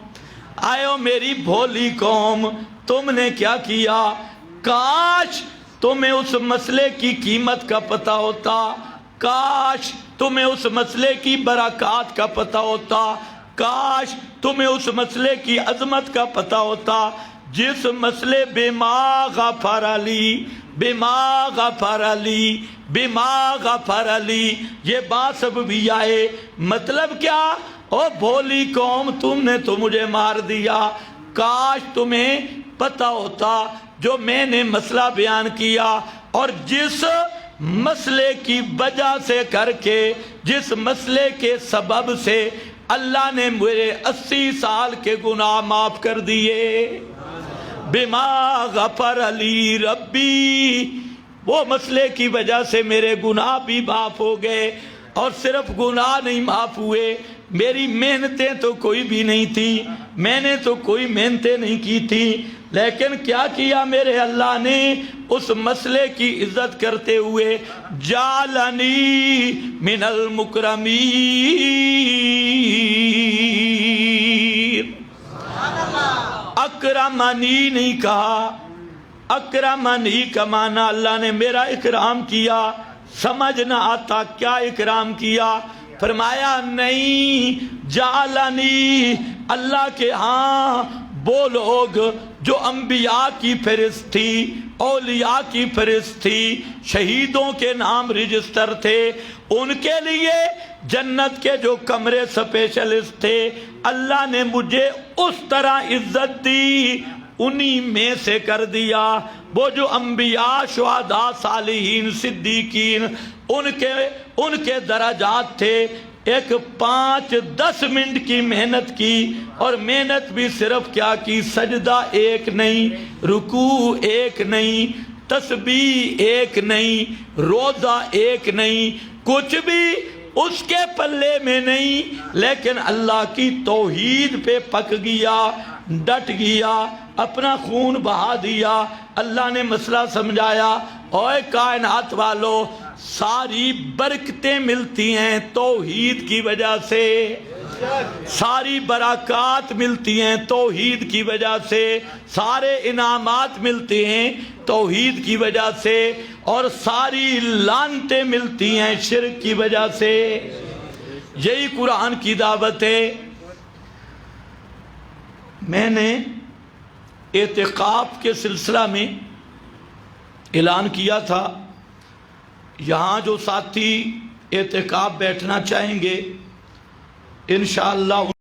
آئیو میری بھولی قوم، تم نے کیا کیا؟ کاش تمہیں اس مسئلے کی قیمت کا پتہ ہوتا، کاش تمہیں اس مسئلے کی برکات کا پتہ ہوتا، کاش تمہیں اس مسئلے کی عظمت کا پتہ ہوتا، جس مسئلے بما غفر علی، بما غفر علی، بما غفر علی، یہ باسب بھی آئے، مطلب کیا؟ او بھولی قوم، تم نے تو مجھے مار دیا، کاش تمہیں پتہ ہوتا جو میں نے مسئلہ بیان کیا، اور جس مسئلے کی وجہ سے کر کے، جس مسئلے کے سبب سے اللہ نے میرے 80 سال کے گناہ معاف کر دیے، بما غفر علی ربی، وہ مسئلے کی وجہ سے میرے گناہ بھی معاف ہو گئے، اور صرف گناہ نہیں معاف ہوئے، میری محنتیں تو کوئی بھی نہیں تھی، میں نے تو کوئی محنتیں نہیں کی تھی، لیکن کیا کیا میرے اللہ نے؟ اس مسئلے کی عزت کرتے ہوئے جعلنی من المکرمین، اکرمنی نہیں کہا، اکرمنی کا معنی اللہ نے میرا اکرام کیا، سمجھ نہ آتا کیا اکرام کیا، فرمایا نہیں، جعلنی، اللہ کے ہاں وہ لوگ جو انبیاء کی فہرست تھی، اولیاء کی فہرست تھی، شہیدوں کے نام رجسٹر تھے، ان کے لیے جنت کے جو کمرے سپیشلسٹ تھے، اللہ نے مجھے اس طرح عزت دی، انہی میں سے کر دیا۔ وہ جو انبیاء، شہداء، صالحین، صدیقین، ان کے درجات تھے، ایک 5-10 منٹ کی محنت کی، اور محنت بھی صرف کیا کی، سجدہ ایک نہیں، رکوع ایک نہیں، تسبیح ایک نہیں، روزہ ایک نہیں، کچھ بھی اس کے پلے میں نہیں، لیکن اللہ کی توحید پہ پک گیا، ڈٹ گیا، اپنا خون بہا دیا۔ اللہ نے مسئلہ سمجھایا، اوے کائنات والو، ساری برکتیں ملتی ہیں توحید کی وجہ سے، ساری برکات ملتی ہیں توحید کی وجہ سے، سارے انعامات ملتے ہیں توحید کی وجہ سے، اور ساری لعنتیں ملتی ہیں شرک کی وجہ سے۔ یہی قرآن کی دعوت ہے۔ میں نے اعتکاف کے سلسلہ میں اعلان کیا تھا، یہاں جو ساتھی اعتکاف بیٹھنا چاہیں گے انشاءاللہ